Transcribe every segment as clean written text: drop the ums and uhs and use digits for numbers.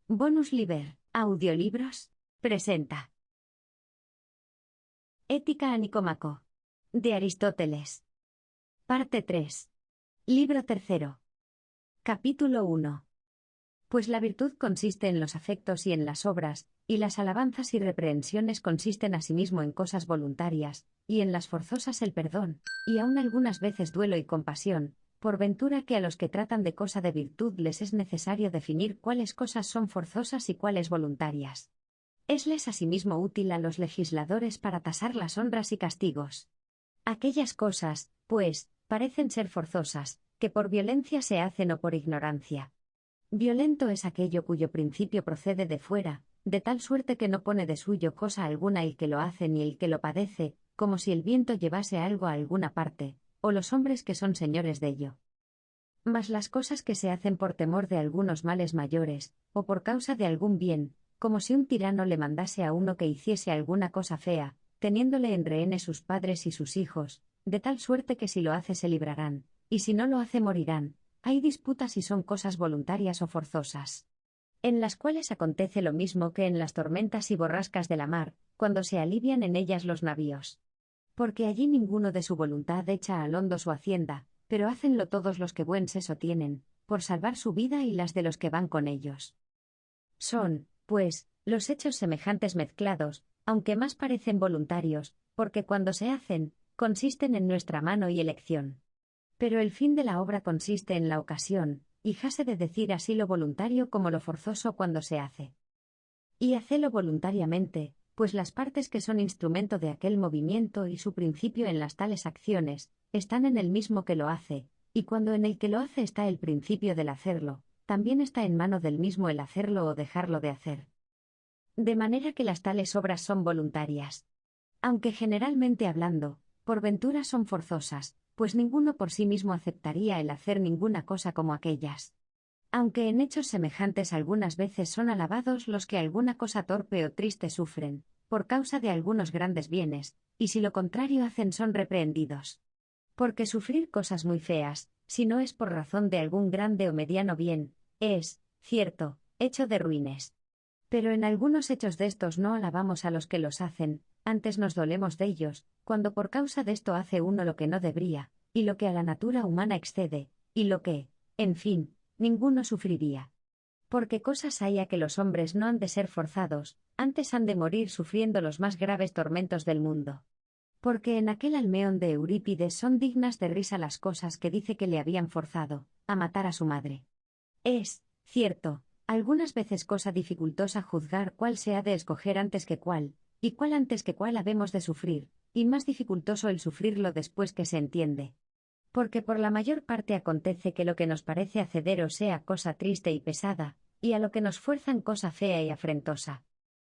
Bonus Liber, Audiolibros, presenta Ética a Nicómaco, de Aristóteles. Parte 3. Libro 3. Capítulo 1. Pues la virtud consiste en los afectos y en las obras, y las alabanzas y reprehensiones consisten asimismo en cosas voluntarias, y en las forzosas el perdón, y aun algunas veces duelo y compasión, por ventura que a los que tratan de cosa de virtud les es necesario definir cuáles cosas son forzosas y cuáles voluntarias. Esles asimismo útil a los legisladores para tasar las honras y castigos. Aquellas cosas, pues, parecen ser forzosas, que por violencia se hacen o por ignorancia. Violento es aquello cuyo principio procede de fuera, de tal suerte que no pone de suyo cosa alguna el que lo hace ni el que lo padece, como si el viento llevase algo a alguna parte, o los hombres que son señores de ello. Mas las cosas que se hacen por temor de algunos males mayores, o por causa de algún bien, como si un tirano le mandase a uno que hiciese alguna cosa fea, teniéndole en rehenes sus padres y sus hijos, de tal suerte que si lo hace se librarán, y si no lo hace morirán, hay disputas si son cosas voluntarias o forzosas. En las cuales acontece lo mismo que en las tormentas y borrascas de la mar, cuando se alivian en ellas los navíos. Porque allí ninguno de su voluntad echa al hondo su hacienda, pero hácenlo todos los que buen seso tienen, por salvar su vida y las de los que van con ellos. Son, pues, los hechos semejantes mezclados, aunque más parecen voluntarios, porque cuando se hacen, consisten en nuestra mano y elección. Pero el fin de la obra consiste en la ocasión, y jase de decir así lo voluntario como lo forzoso cuando se hace. Y hacelo voluntariamente, pues las partes que son instrumento de aquel movimiento y su principio en las tales acciones, están en el mismo que lo hace, y cuando en el que lo hace está el principio del hacerlo, también está en mano del mismo el hacerlo o dejarlo de hacer. De manera que las tales obras son voluntarias. Aunque generalmente hablando, por ventura son forzosas, pues ninguno por sí mismo aceptaría el hacer ninguna cosa como aquellas. Aunque en hechos semejantes algunas veces son alabados los que alguna cosa torpe o triste sufren, por causa de algunos grandes bienes, y si lo contrario hacen son reprehendidos. Porque sufrir cosas muy feas, si no es por razón de algún grande o mediano bien, es, cierto, hecho de ruines. Pero en algunos hechos de estos no alabamos a los que los hacen, antes nos dolemos de ellos, cuando por causa de esto hace uno lo que no debería, y lo que a la natura humana excede, y lo que, en fin, ninguno sufriría. Porque cosas hay a que los hombres no han de ser forzados, antes han de morir sufriendo los más graves tormentos del mundo. Porque en aquel Almeón de Eurípides son dignas de risa las cosas que dice que le habían forzado, a matar a su madre. Es, cierto, algunas veces cosa dificultosa juzgar cuál se ha de escoger antes que cuál, y cuál antes que cuál habemos de sufrir, y más dificultoso el sufrirlo después que se entiende. Porque por la mayor parte acontece que lo que nos parece hacedero sea cosa triste y pesada, y a lo que nos fuerzan cosa fea y afrentosa.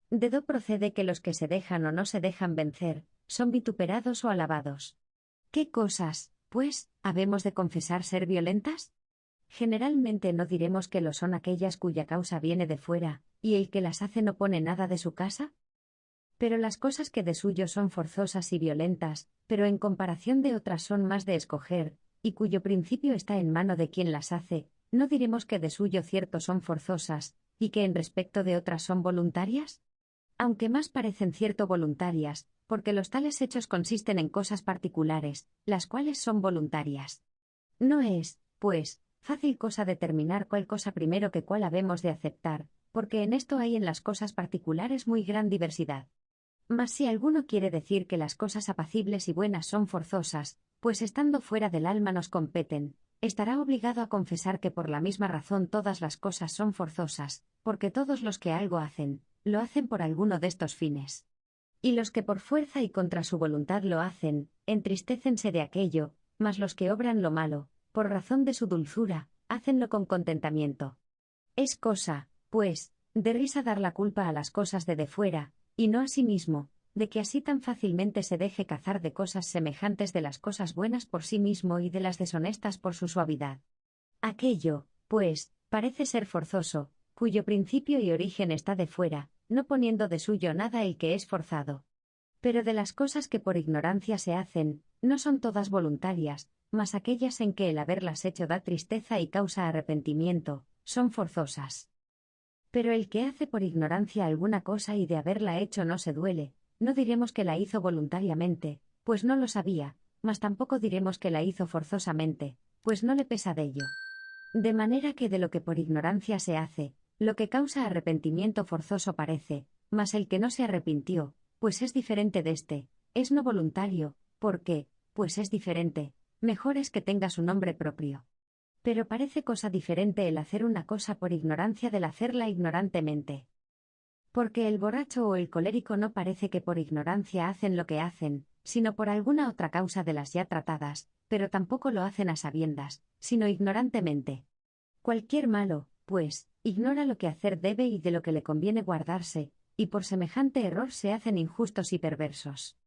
De do procede que los que se dejan o no se dejan vencer, son vituperados o alabados. ¿Qué cosas, pues, habemos de confesar ser violentas? Generalmente no diremos que lo son aquellas cuya causa viene de fuera, y el que las hace no pone nada de su casa. Pero las cosas que de suyo son forzosas y violentas, pero en comparación de otras son más de escoger, y cuyo principio está en mano de quien las hace, no diremos que de suyo cierto son forzosas, y que en respecto de otras son voluntarias. Aunque más parecen cierto voluntarias, porque los tales hechos consisten en cosas particulares, las cuales son voluntarias. No es, pues, fácil cosa determinar cuál cosa primero que cuál habemos de aceptar, porque en esto hay en las cosas particulares muy gran diversidad. Mas si alguno quiere decir que las cosas apacibles y buenas son forzosas, pues estando fuera del alma nos competen, estará obligado a confesar que por la misma razón todas las cosas son forzosas, porque todos los que algo hacen, lo hacen por alguno de estos fines. Y los que por fuerza y contra su voluntad lo hacen, entristécense de aquello, mas los que obran lo malo, por razón de su dulzura, hacenlo con contentamiento. Es cosa, pues, de risa dar la culpa a las cosas de fuera, y no a sí mismo, de que así tan fácilmente se deje cazar de cosas semejantes de las cosas buenas por sí mismo y de las deshonestas por su suavidad. Aquello, pues, parece ser forzoso, cuyo principio y origen está de fuera, no poniendo de suyo nada el que es forzado. Pero de las cosas que por ignorancia se hacen, no son todas voluntarias, mas aquellas en que el haberlas hecho da tristeza y causa arrepentimiento, son forzosas. Pero el que hace por ignorancia alguna cosa y de haberla hecho no se duele, no diremos que la hizo voluntariamente, pues no lo sabía, mas tampoco diremos que la hizo forzosamente, pues no le pesa de ello. De manera que de lo que por ignorancia se hace, lo que causa arrepentimiento forzoso parece, mas el que no se arrepintió, pues es diferente de éste, es no voluntario, porque, pues es diferente, mejor es que tenga su nombre propio. Pero parece cosa diferente el hacer una cosa por ignorancia del hacerla ignorantemente. Porque el borracho o el colérico no parece que por ignorancia hacen lo que hacen, sino por alguna otra causa de las ya tratadas, pero tampoco lo hacen a sabiendas, sino ignorantemente. Cualquier malo, pues, ignora lo que hacer debe y de lo que le conviene guardarse, y por semejante error se hacen injustos y perversos.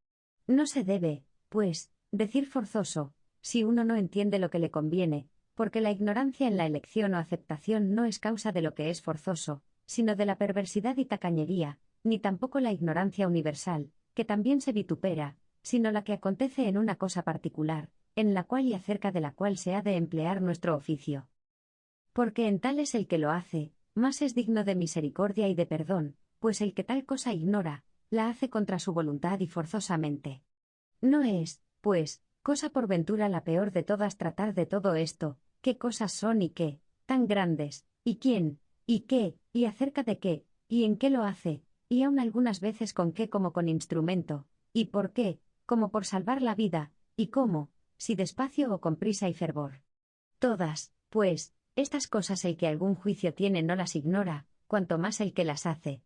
No se debe, pues, decir forzoso, si uno no entiende lo que le conviene, porque la ignorancia en la elección o aceptación no es causa de lo que es forzoso, sino de la perversidad y tacañería, ni tampoco la ignorancia universal, que también se vitupera, sino la que acontece en una cosa particular, en la cual y acerca de la cual se ha de emplear nuestro oficio. Porque en tal es el que lo hace, más es digno de misericordia y de perdón, pues el que tal cosa ignora, la hace contra su voluntad y forzosamente. No es, pues, cosa por ventura la peor de todas tratar de todo esto, qué cosas son y qué, tan grandes, y quién, y qué, y acerca de qué, y en qué lo hace, y aun algunas veces con qué como con instrumento, y por qué, como por salvar la vida, y cómo, si despacio o con prisa y fervor. Todas, pues, estas cosas el que algún juicio tiene no las ignora, cuanto más el que las hace.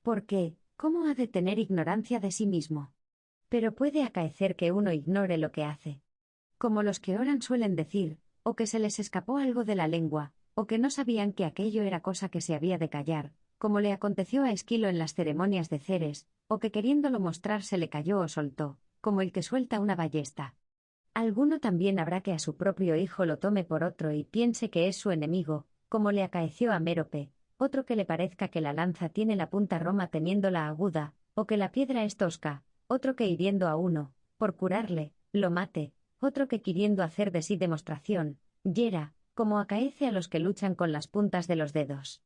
Porque, ¿cómo ha de tener ignorancia de sí mismo? Pero puede acaecer que uno ignore lo que hace. Como los que oran suelen decir, o que se les escapó algo de la lengua, o que no sabían que aquello era cosa que se había de callar, como le aconteció a Esquilo en las ceremonias de Ceres, o que queriéndolo mostrar se le cayó o soltó, como el que suelta una ballesta. Alguno también habrá que a su propio hijo lo tome por otro y piense que es su enemigo, como le acaeció a Mérope, otro que le parezca que la lanza tiene la punta roma teniéndola aguda, o que la piedra es tosca, otro que hiriendo a uno, por curarle, lo mate, otro que queriendo hacer de sí demostración, hiera, como acaece a los que luchan con las puntas de los dedos.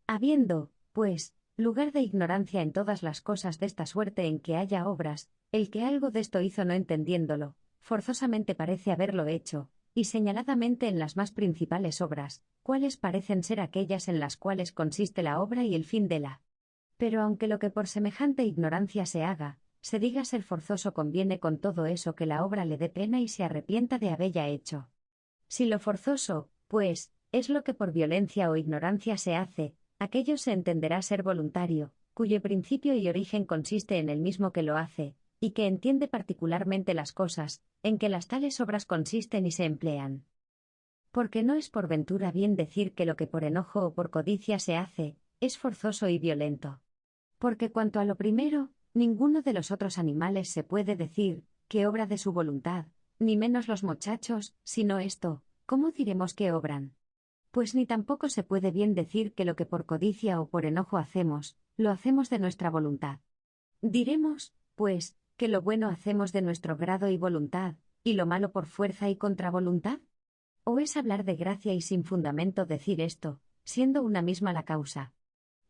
Habiendo, pues, lugar de ignorancia en todas las cosas de esta suerte en que haya obras, el que algo de esto hizo no entendiéndolo, forzosamente parece haberlo hecho, y señaladamente en las más principales obras, cuáles parecen ser aquellas en las cuales consiste la obra y el fin de la. Pero aunque lo que por semejante ignorancia se haga, se diga ser forzoso conviene con todo eso que la obra le dé pena y se arrepienta de habella hecho. Si lo forzoso, pues, es lo que por violencia o ignorancia se hace, aquello se entenderá ser voluntario, cuyo principio y origen consiste en el mismo que lo hace, y que entiende particularmente las cosas, en que las tales obras consisten y se emplean. Porque no es por ventura bien decir que lo que por enojo o por codicia se hace, es forzoso y violento. Porque cuanto a lo primero, ninguno de los otros animales se puede decir, que obra de su voluntad, ni menos los muchachos, sino esto, ¿cómo diremos que obran? Pues ni tampoco se puede bien decir que lo que por codicia o por enojo hacemos, lo hacemos de nuestra voluntad. Diremos, pues, que lo bueno hacemos de nuestro grado y voluntad, y lo malo por fuerza y contra voluntad. ¿O es hablar de gracia y sin fundamento decir esto, siendo una misma la causa?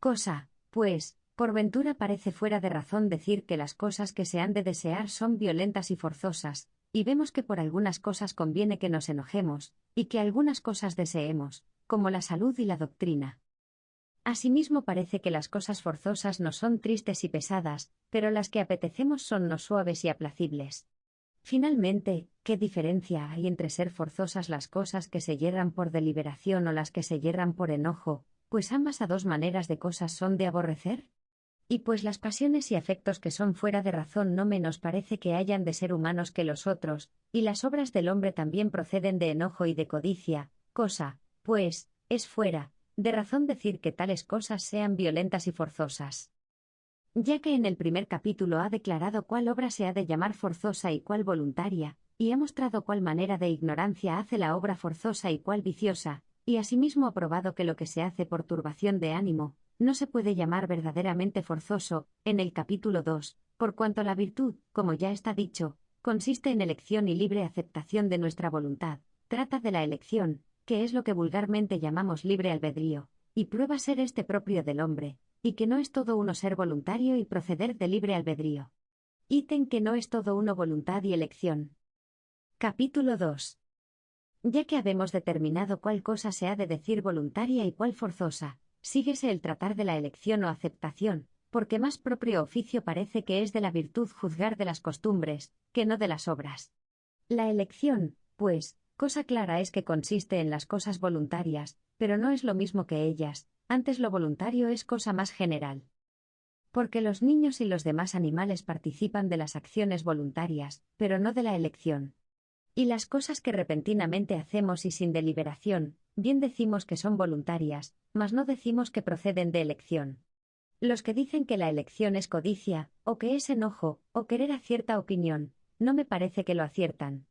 Cosa, pues, por ventura parece fuera de razón decir que las cosas que se han de desear son violentas y forzosas, y vemos que por algunas cosas conviene que nos enojemos, y que algunas cosas deseemos, como la salud y la doctrina. Asimismo parece que las cosas forzosas no son tristes y pesadas, pero las que apetecemos son no suaves y aplacibles. Finalmente, ¿qué diferencia hay entre ser forzosas las cosas que se yerran por deliberación o las que se yerran por enojo, pues ambas a dos maneras de cosas son de aborrecer? Y pues las pasiones y afectos que son fuera de razón no menos parece que hayan de ser humanos que los otros, y las obras del hombre también proceden de enojo y de codicia, cosa, pues, es fuera de razón decir que tales cosas sean violentas y forzosas. Ya que en el primer capítulo ha declarado cuál obra se ha de llamar forzosa y cuál voluntaria, y ha mostrado cuál manera de ignorancia hace la obra forzosa y cuál viciosa, y asimismo ha probado que lo que se hace por turbación de ánimo, no se puede llamar verdaderamente forzoso, en el capítulo 2, por cuanto la virtud, como ya está dicho, consiste en elección y libre aceptación de nuestra voluntad, trata de la elección, que es lo que vulgarmente llamamos libre albedrío, y prueba ser este propio del hombre, y que no es todo uno ser voluntario y proceder de libre albedrío. Ítem que no es todo uno voluntad y elección. Capítulo 2. Ya que habemos determinado cuál cosa se ha de decir voluntaria y cuál forzosa, síguese el tratar de la elección o aceptación, porque más propio oficio parece que es de la virtud juzgar de las costumbres, que no de las obras. La elección, pues, cosa clara es que consiste en las cosas voluntarias, pero no es lo mismo que ellas, antes lo voluntario es cosa más general. Porque los niños y los demás animales participan de las acciones voluntarias, pero no de la elección. Y las cosas que repentinamente hacemos y sin deliberación, bien decimos que son voluntarias, mas no decimos que proceden de elección. Los que dicen que la elección es codicia, o que es enojo, o querer a cierta opinión, no me parece que lo aciertan.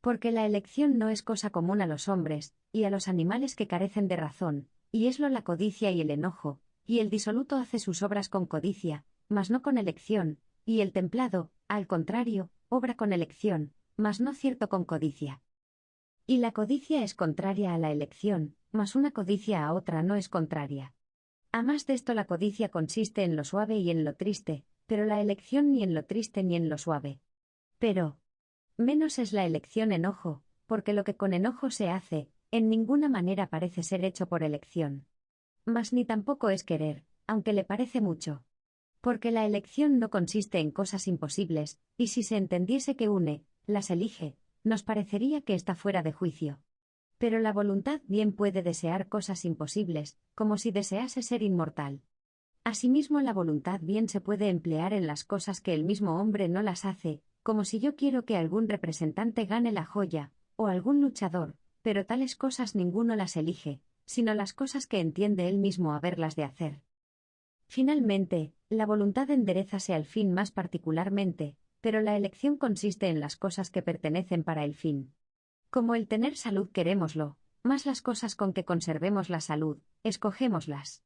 Porque la elección no es cosa común a los hombres, y a los animales que carecen de razón, y eslo la codicia y el enojo, y el disoluto hace sus obras con codicia, mas no con elección, y el templado, al contrario, obra con elección, mas no cierto con codicia. Y la codicia es contraria a la elección, mas una codicia a otra no es contraria. A más de esto la codicia consiste en lo suave y en lo triste, pero la elección ni en lo triste ni en lo suave. Pero menos es la elección enojo, porque lo que con enojo se hace, en ninguna manera parece ser hecho por elección. Mas ni tampoco es querer, aunque le parece mucho. Porque la elección no consiste en cosas imposibles, y si se entendiese que une, las elige, nos parecería que está fuera de juicio. Pero la voluntad bien puede desear cosas imposibles, como si desease ser inmortal. Asimismo la voluntad bien se puede emplear en las cosas que el mismo hombre no las hace, como si yo quiero que algún representante gane la joya, o algún luchador, pero tales cosas ninguno las elige, sino las cosas que entiende él mismo haberlas de hacer. Finalmente, la voluntad enderézase al fin más particularmente, pero la elección consiste en las cosas que pertenecen para el fin. Como el tener salud querémoslo, más las cosas con que conservemos la salud, escogémoslas.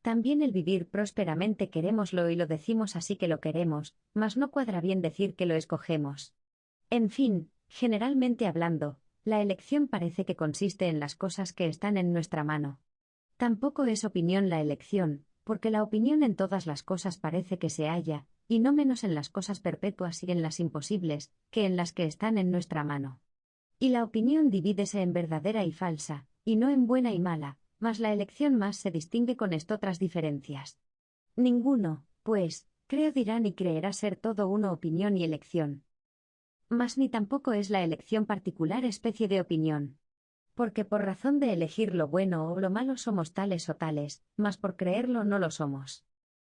También el vivir prósperamente querémoslo y lo decimos así que lo queremos, mas no cuadra bien decir que lo escogemos. En fin, generalmente hablando, la elección parece que consiste en las cosas que están en nuestra mano. Tampoco es opinión la elección, porque la opinión en todas las cosas parece que se halla, y no menos en las cosas perpetuas y en las imposibles, que en las que están en nuestra mano. Y la opinión divídese en verdadera y falsa, y no en buena y mala, mas la elección más se distingue con estotras diferencias. Ninguno, pues, creo dirá ni creerá ser todo uno opinión y elección. Mas ni tampoco es la elección particular especie de opinión. Porque por razón de elegir lo bueno o lo malo somos tales o tales, mas por creerlo no lo somos.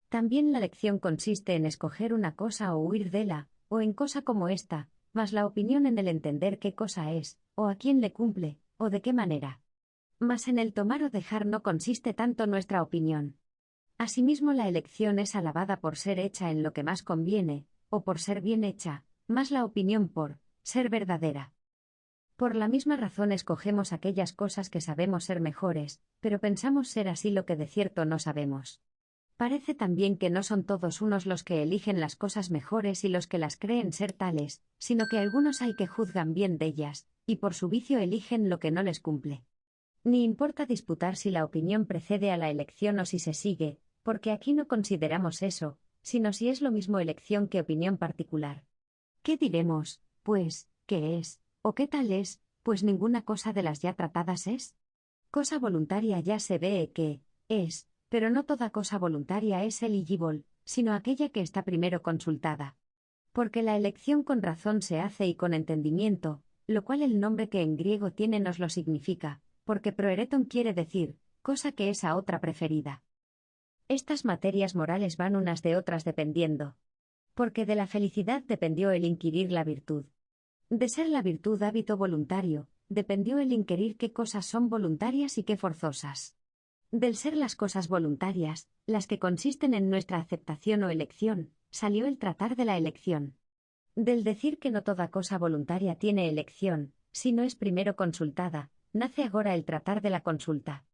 También la elección consiste en escoger una cosa o huir de la, o en cosa como esta, mas la opinión en el entender qué cosa es, o a quién le cumple, o de qué manera. Mas en el tomar o dejar no consiste tanto nuestra opinión. Asimismo la elección es alabada por ser hecha en lo que más conviene, o por ser bien hecha, más la opinión por ser verdadera. Por la misma razón escogemos aquellas cosas que sabemos ser mejores, pero pensamos ser así lo que de cierto no sabemos. Parece también que no son todos unos los que eligen las cosas mejores y los que las creen ser tales, sino que algunos hay que juzgan bien de ellas, y por su vicio eligen lo que no les cumple. Ni importa disputar si la opinión precede a la elección o si se sigue, porque aquí no consideramos eso, sino si es lo mismo elección que opinión particular. ¿Qué diremos, pues, qué es, o qué tal es, pues ninguna cosa de las ya tratadas es? Cosa voluntaria ya se ve que es, pero no toda cosa voluntaria es eligible, sino aquella que está primero consultada. Porque la elección con razón se hace y con entendimiento, lo cual el nombre que en griego tiene nos lo significa, porque proereton quiere decir, cosa que es a otra preferida. Estas materias morales van unas de otras dependiendo. Porque de la felicidad dependió el inquirir la virtud. De ser la virtud hábito voluntario, dependió el inquirir qué cosas son voluntarias y qué forzosas. Del ser las cosas voluntarias, las que consisten en nuestra aceptación o elección, salió el tratar de la elección. Del decir que no toda cosa voluntaria tiene elección, si no es primero consultada, nace agora el tratar de la consulta.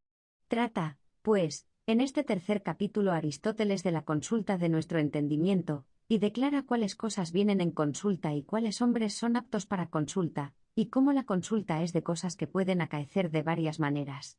Trata, pues, en este tercer capítulo Aristóteles de la consulta de nuestro entendimiento, y declara cuáles cosas vienen en consulta y cuáles hombres son aptos para consulta, y cómo la consulta es de cosas que pueden acaecer de varias maneras.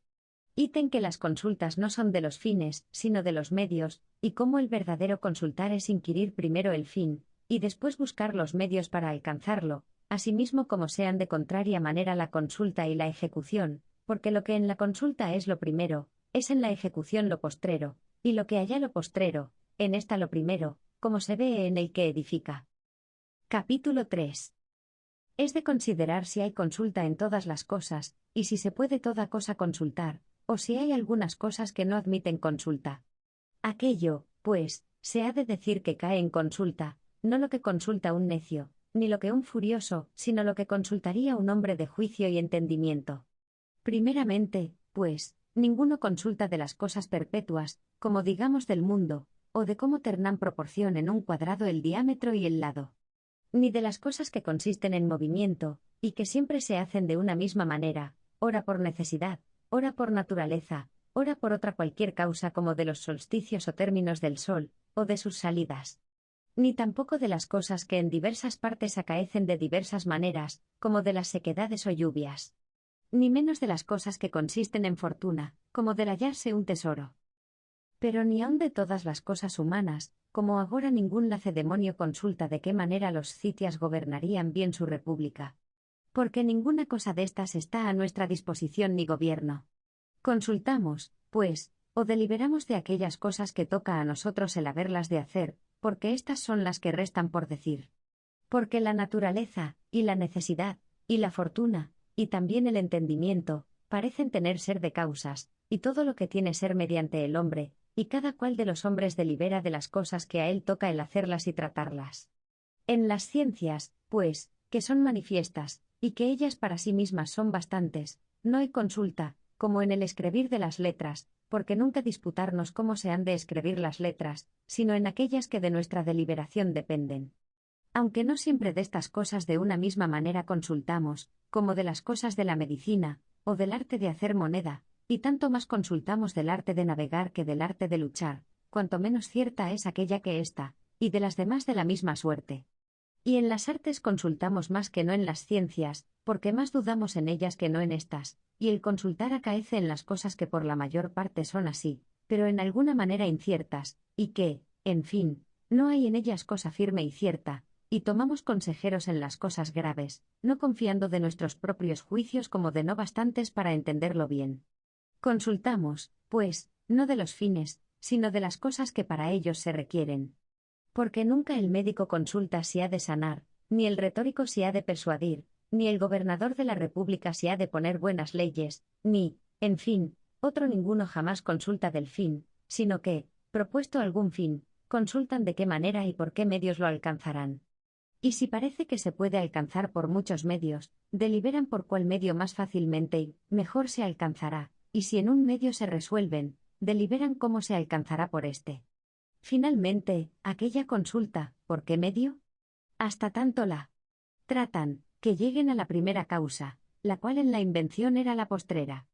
Ítem que las consultas no son de los fines, sino de los medios, y cómo el verdadero consultar es inquirir primero el fin, y después buscar los medios para alcanzarlo, asimismo como sean de contraria manera la consulta y la ejecución, porque lo que en la consulta es lo primero, es en la ejecución lo postrero, y lo que allá lo postrero, en esta lo primero, como se ve en el que edifica. Capítulo 3. Es de considerar si hay consulta en todas las cosas, y si se puede toda cosa consultar, o si hay algunas cosas que no admiten consulta. Aquello, pues, se ha de decir que cae en consulta, no lo que consulta un necio, ni lo que un furioso, sino lo que consultaría un hombre de juicio y entendimiento. Primeramente, pues, ninguno consulta de las cosas perpetuas, como digamos del mundo, o de cómo ternan proporción en un cuadrado el diámetro y el lado. Ni de las cosas que consisten en movimiento, y que siempre se hacen de una misma manera, ora por necesidad, ora por naturaleza, ora por otra cualquier causa como de los solsticios o términos del sol, o de sus salidas. Ni tampoco de las cosas que en diversas partes acaecen de diversas maneras, como de las sequedades o lluvias. Ni menos de las cosas que consisten en fortuna, como del hallarse un tesoro. Pero ni aun de todas las cosas humanas, como agora ningún lacedemonio consulta de qué manera los citias gobernarían bien su república. Porque ninguna cosa de estas está a nuestra disposición ni gobierno. Consultamos, pues, o deliberamos de aquellas cosas que toca a nosotros el haberlas de hacer, porque estas son las que restan por decir. Porque la naturaleza, y la necesidad, y la fortuna, y también el entendimiento, parecen tener ser de causas, y todo lo que tiene ser mediante el hombre, y cada cual de los hombres delibera de las cosas que a él toca el hacerlas y tratarlas. En las ciencias, pues, que son manifiestas, y que ellas para sí mismas son bastantes, no hay consulta, como en el escribir de las letras, porque nunca disputarnos cómo se han de escribir las letras, sino en aquellas que de nuestra deliberación dependen. Aunque no siempre de estas cosas de una misma manera consultamos, como de las cosas de la medicina, o del arte de hacer moneda, y tanto más consultamos del arte de navegar que del arte de luchar, cuanto menos cierta es aquella que ésta, y de las demás de la misma suerte. Y en las artes consultamos más que no en las ciencias, porque más dudamos en ellas que no en estas, y el consultar acaece en las cosas que por la mayor parte son así, pero en alguna manera inciertas, y que, en fin, no hay en ellas cosa firme y cierta, y tomamos consejeros en las cosas graves, no confiando de nuestros propios juicios como de no bastantes para entenderlo bien. Consultamos, pues, no de los fines, sino de las cosas que para ellos se requieren. Porque nunca el médico consulta si ha de sanar, ni el retórico si ha de persuadir, ni el gobernador de la república si ha de poner buenas leyes, ni, en fin, otro ninguno jamás consulta del fin, sino que, propuesto algún fin, consultan de qué manera y por qué medios lo alcanzarán. Y si parece que se puede alcanzar por muchos medios, deliberan por cuál medio más fácilmente y mejor se alcanzará, y si en un medio se resuelven, deliberan cómo se alcanzará por éste. Finalmente, aquella consulta, ¿por qué medio? Hasta tanto la tratan, que lleguen a la primera causa, la cual en la invención era la postrera.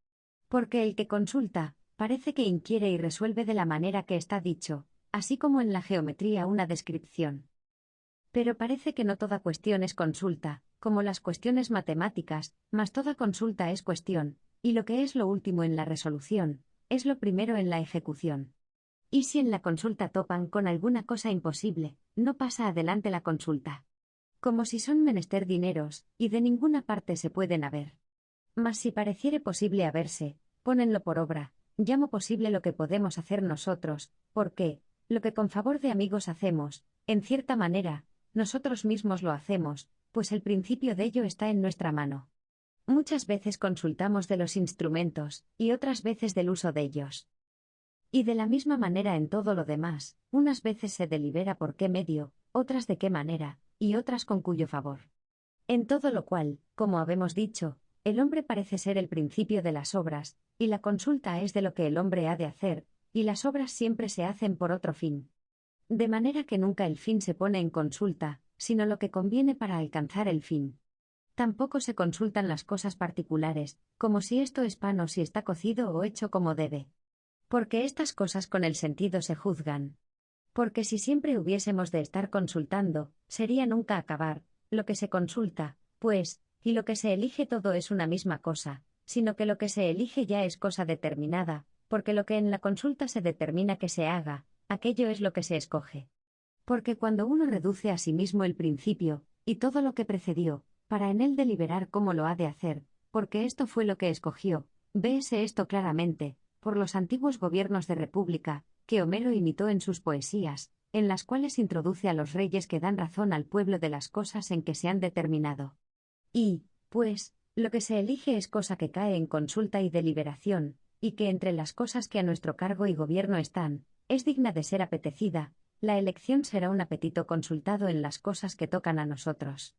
Porque el que consulta, parece que inquiere y resuelve de la manera que está dicho, así como en la geometría una descripción. Pero parece que no toda cuestión es consulta, como las cuestiones matemáticas, mas toda consulta es cuestión, y lo que es lo último en la resolución, es lo primero en la ejecución. Y si en la consulta topan con alguna cosa imposible, no pasa adelante la consulta. Como si son menester dineros, y de ninguna parte se pueden haber. Mas si pareciere posible haberse, pónenlo por obra, llamo posible lo que podemos hacer nosotros, porque, lo que con favor de amigos hacemos, en cierta manera, nosotros mismos lo hacemos, pues el principio de ello está en nuestra mano. Muchas veces consultamos de los instrumentos, y otras veces del uso de ellos. Y de la misma manera en todo lo demás, unas veces se delibera por qué medio, otras de qué manera, y otras con cuyo favor. En todo lo cual, como habemos dicho, el hombre parece ser el principio de las obras, y la consulta es de lo que el hombre ha de hacer, y las obras siempre se hacen por otro fin. De manera que nunca el fin se pone en consulta, sino lo que conviene para alcanzar el fin. Tampoco se consultan las cosas particulares, como si esto es pan o si está cocido o hecho como debe. Porque estas cosas con el sentido se juzgan. Porque si siempre hubiésemos de estar consultando, sería nunca acabar, lo que se consulta, pues, y lo que se elige todo es una misma cosa, sino que lo que se elige ya es cosa determinada, porque lo que en la consulta se determina que se haga, aquello es lo que se escoge. Porque cuando uno reduce a sí mismo el principio, y todo lo que precedió, para en él deliberar cómo lo ha de hacer, porque esto fue lo que escogió, véese esto claramente, por los antiguos gobiernos de república, que Homero imitó en sus poesías, en las cuales introduce a los reyes que dan razón al pueblo de las cosas en que se han determinado. Y, pues, lo que se elige es cosa que cae en consulta y deliberación, y que entre las cosas que a nuestro cargo y gobierno están, es digna de ser apetecida, la elección será un apetito consultado en las cosas que tocan a nosotros.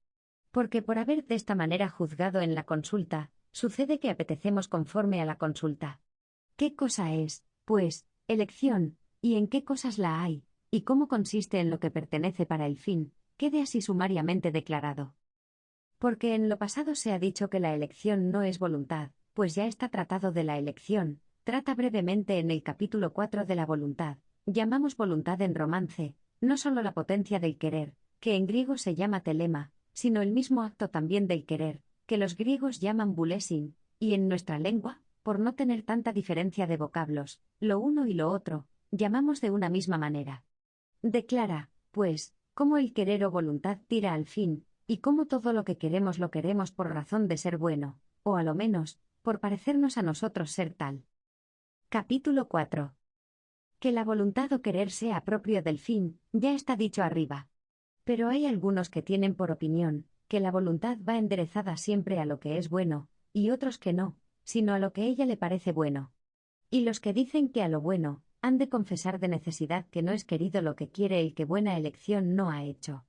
Porque por haber de esta manera juzgado en la consulta, sucede que apetecemos conforme a la consulta. ¿Qué cosa es, pues, elección, y en qué cosas la hay, y cómo consiste en lo que pertenece para el fin, quede así sumariamente declarado? Porque en lo pasado se ha dicho que la elección no es voluntad, pues ya está tratado de la elección, trata brevemente en el capítulo 4 de la voluntad, llamamos voluntad en romance, no solo la potencia del querer, que en griego se llama telema, sino el mismo acto también del querer, que los griegos llaman bulesin, y en nuestra lengua, por no tener tanta diferencia de vocablos, lo uno y lo otro, llamamos de una misma manera. Declara, pues, cómo el querer o voluntad tira al fin, y cómo todo lo que queremos lo queremos por razón de ser bueno, o a lo menos, por parecernos a nosotros ser tal. Capítulo 4. Que la voluntad o querer sea propio del fin, ya está dicho arriba. Pero hay algunos que tienen por opinión, que la voluntad va enderezada siempre a lo que es bueno, y otros que no, sino a lo que ella le parece bueno. Y los que dicen que a lo bueno, han de confesar de necesidad que no es querido lo que quiere el que buena elección no ha hecho.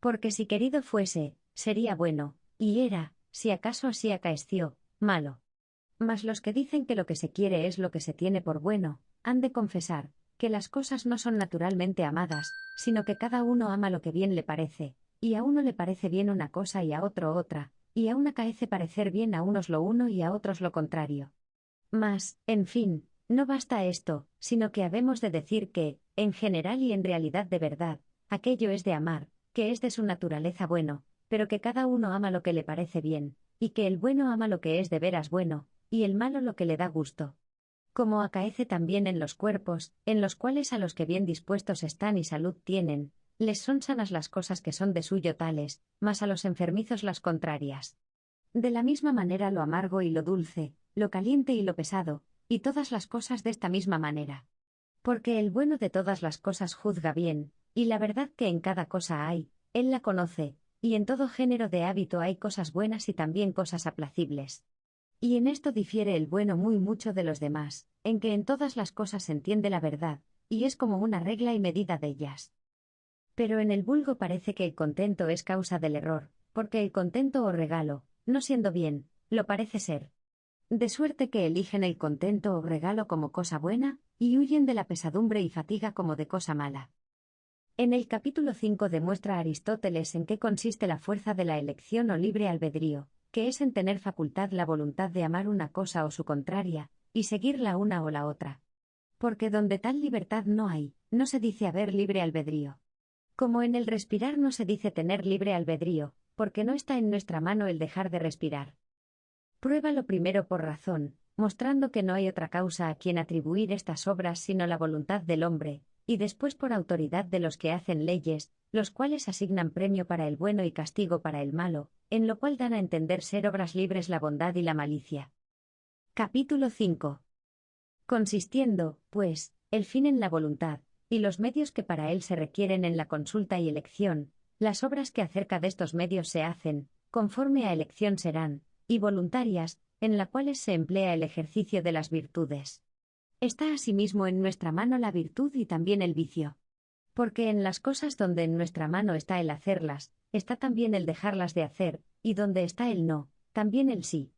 Porque si querido fuese, sería bueno, y era, si acaso así acaeció, malo. Mas los que dicen que lo que se quiere es lo que se tiene por bueno, han de confesar, que las cosas no son naturalmente amadas, sino que cada uno ama lo que bien le parece, y a uno le parece bien una cosa y a otro otra, y aún acaece parecer bien a unos lo uno y a otros lo contrario. Mas, en fin, no basta esto, sino que habemos de decir que, en general y en realidad de verdad, aquello es de amar, que es de su naturaleza bueno, pero que cada uno ama lo que le parece bien, y que el bueno ama lo que es de veras bueno, y el malo lo que le da gusto. Como acaece también en los cuerpos, en los cuales a los que bien dispuestos están y salud tienen, les son sanas las cosas que son de suyo tales, mas a los enfermizos las contrarias. De la misma manera lo amargo y lo dulce, lo caliente y lo pesado, y todas las cosas de esta misma manera. Porque el bueno de todas las cosas juzga bien, y la verdad que en cada cosa hay, él la conoce, y en todo género de hábito hay cosas buenas y también cosas aplacibles. Y en esto difiere el bueno muy mucho de los demás, en que en todas las cosas se entiende la verdad, y es como una regla y medida de ellas. Pero en el vulgo parece que el contento es causa del error, porque el contento o regalo, no siendo bien, lo parece ser. De suerte que eligen el contento o regalo como cosa buena, y huyen de la pesadumbre y fatiga como de cosa mala. En el capítulo 5 demuestra Aristóteles en qué consiste la fuerza de la elección o libre albedrío, que es en tener facultad la voluntad de amar una cosa o su contraria, y seguir la una o la otra. Porque donde tal libertad no hay, no se dice haber libre albedrío. Como en el respirar no se dice tener libre albedrío, porque no está en nuestra mano el dejar de respirar. Pruébalo primero por razón, mostrando que no hay otra causa a quien atribuir estas obras sino la voluntad del hombre, y después por autoridad de los que hacen leyes, los cuales asignan premio para el bueno y castigo para el malo, en lo cual dan a entender ser obras libres la bondad y la malicia. Capítulo 5. Consistiendo, pues, el fin en la voluntad, y los medios que para él se requieren en la consulta y elección, las obras que acerca de estos medios se hacen, conforme a elección serán, y voluntarias, en las cuales se emplea el ejercicio de las virtudes. Está asimismo en nuestra mano la virtud y también el vicio. Porque en las cosas donde en nuestra mano está el hacerlas, está también el dejarlas de hacer, y donde está el no, también el sí.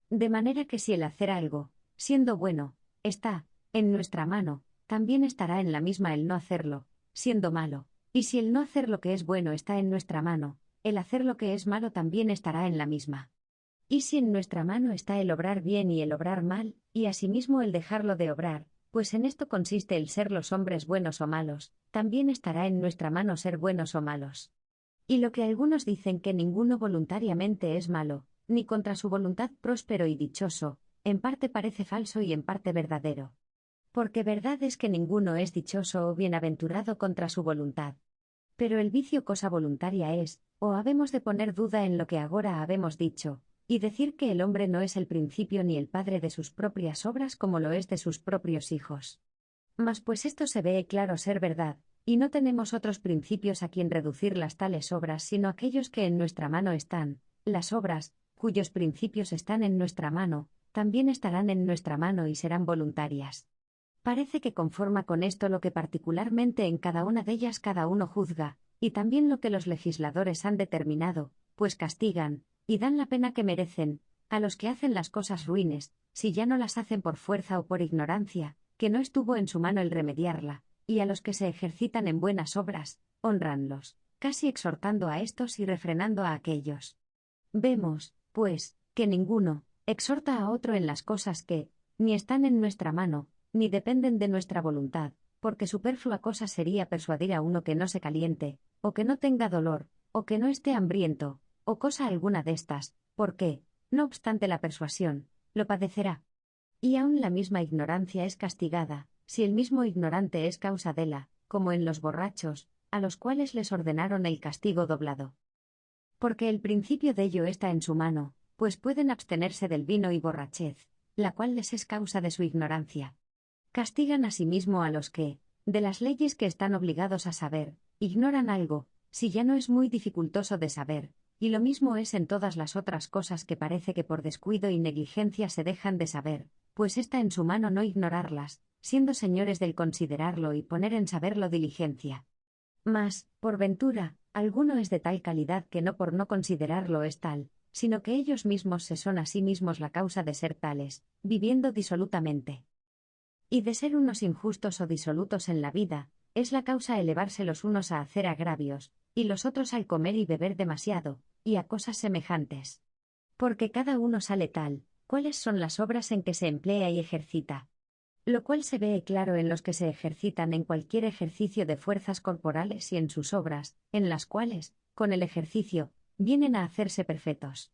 De manera que si el hacer algo, siendo bueno, está en nuestra mano, también estará en la misma el no hacerlo, siendo malo, y si el no hacer lo que es bueno está en nuestra mano, el hacer lo que es malo también estará en la misma. Y si en nuestra mano está el obrar bien y el obrar mal, y asimismo el dejarlo de obrar, pues en esto consiste el ser los hombres buenos o malos, también estará en nuestra mano ser buenos o malos. Y lo que algunos dicen que ninguno voluntariamente es malo, ni contra su voluntad próspero y dichoso, en parte parece falso y en parte verdadero. Porque verdad es que ninguno es dichoso o bienaventurado contra su voluntad. Pero el vicio cosa voluntaria es, o habemos de poner duda en lo que agora habemos dicho, y decir que el hombre no es el principio ni el padre de sus propias obras como lo es de sus propios hijos. Mas pues esto se ve claro ser verdad, y no tenemos otros principios a quien reducir las tales obras sino aquellos que en nuestra mano están, las obras, cuyos principios están en nuestra mano, también estarán en nuestra mano y serán voluntarias. Parece que conforma con esto lo que particularmente en cada una de ellas cada uno juzga, y también lo que los legisladores han determinado, pues castigan, y dan la pena que merecen, a los que hacen las cosas ruines, si ya no las hacen por fuerza o por ignorancia, que no estuvo en su mano el remediarla, y a los que se ejercitan en buenas obras, honranlos, casi exhortando a estos y refrenando a aquellos. Vemos, pues, que ninguno exhorta a otro en las cosas que, ni están en nuestra mano, ni dependen de nuestra voluntad, porque superflua cosa sería persuadir a uno que no se caliente, o que no tenga dolor, o que no esté hambriento, o cosa alguna de estas, porque, no obstante la persuasión, lo padecerá. Y aun la misma ignorancia es castigada, si el mismo ignorante es causa dela, como en los borrachos, a los cuales les ordenaron el castigo doblado. Porque el principio de ello está en su mano, pues pueden abstenerse del vino y borrachez, la cual les es causa de su ignorancia. Castigan asimismo a los que, de las leyes que están obligados a saber, ignoran algo, si ya no es muy dificultoso de saber, y lo mismo es en todas las otras cosas que parece que por descuido y negligencia se dejan de saber, pues está en su mano no ignorarlas, siendo señores del considerarlo y poner en saberlo diligencia. Mas, por ventura, alguno es de tal calidad que no por no considerarlo es tal, sino que ellos mismos se son a sí mismos la causa de ser tales, viviendo disolutamente. Y de ser unos injustos o disolutos en la vida, es la causa elevarse los unos a hacer agravios, y los otros al comer y beber demasiado, y a cosas semejantes. Porque cada uno sale tal, cuáles son las obras en que se emplea y ejercita. Lo cual se ve claro en los que se ejercitan en cualquier ejercicio de fuerzas corporales y en sus obras, en las cuales, con el ejercicio, vienen a hacerse perfectos.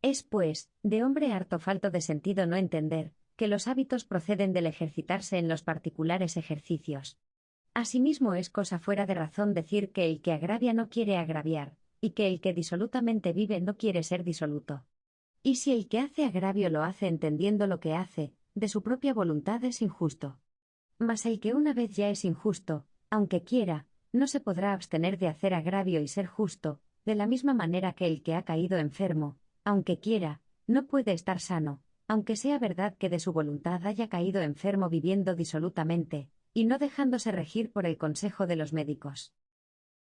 Es pues, de hombre harto falto de sentido no entender, que los hábitos proceden del ejercitarse en los particulares ejercicios. Asimismo es cosa fuera de razón decir que el que agravia no quiere agraviar, y que el que disolutamente vive no quiere ser disoluto. Y si el que hace agravio lo hace entendiendo lo que hace, de su propia voluntad es injusto. Mas el que una vez ya es injusto, aunque quiera, no se podrá abstener de hacer agravio y ser justo, de la misma manera que el que ha caído enfermo, aunque quiera, no puede estar sano, aunque sea verdad que de su voluntad haya caído enfermo viviendo disolutamente, y no dejándose regir por el consejo de los médicos.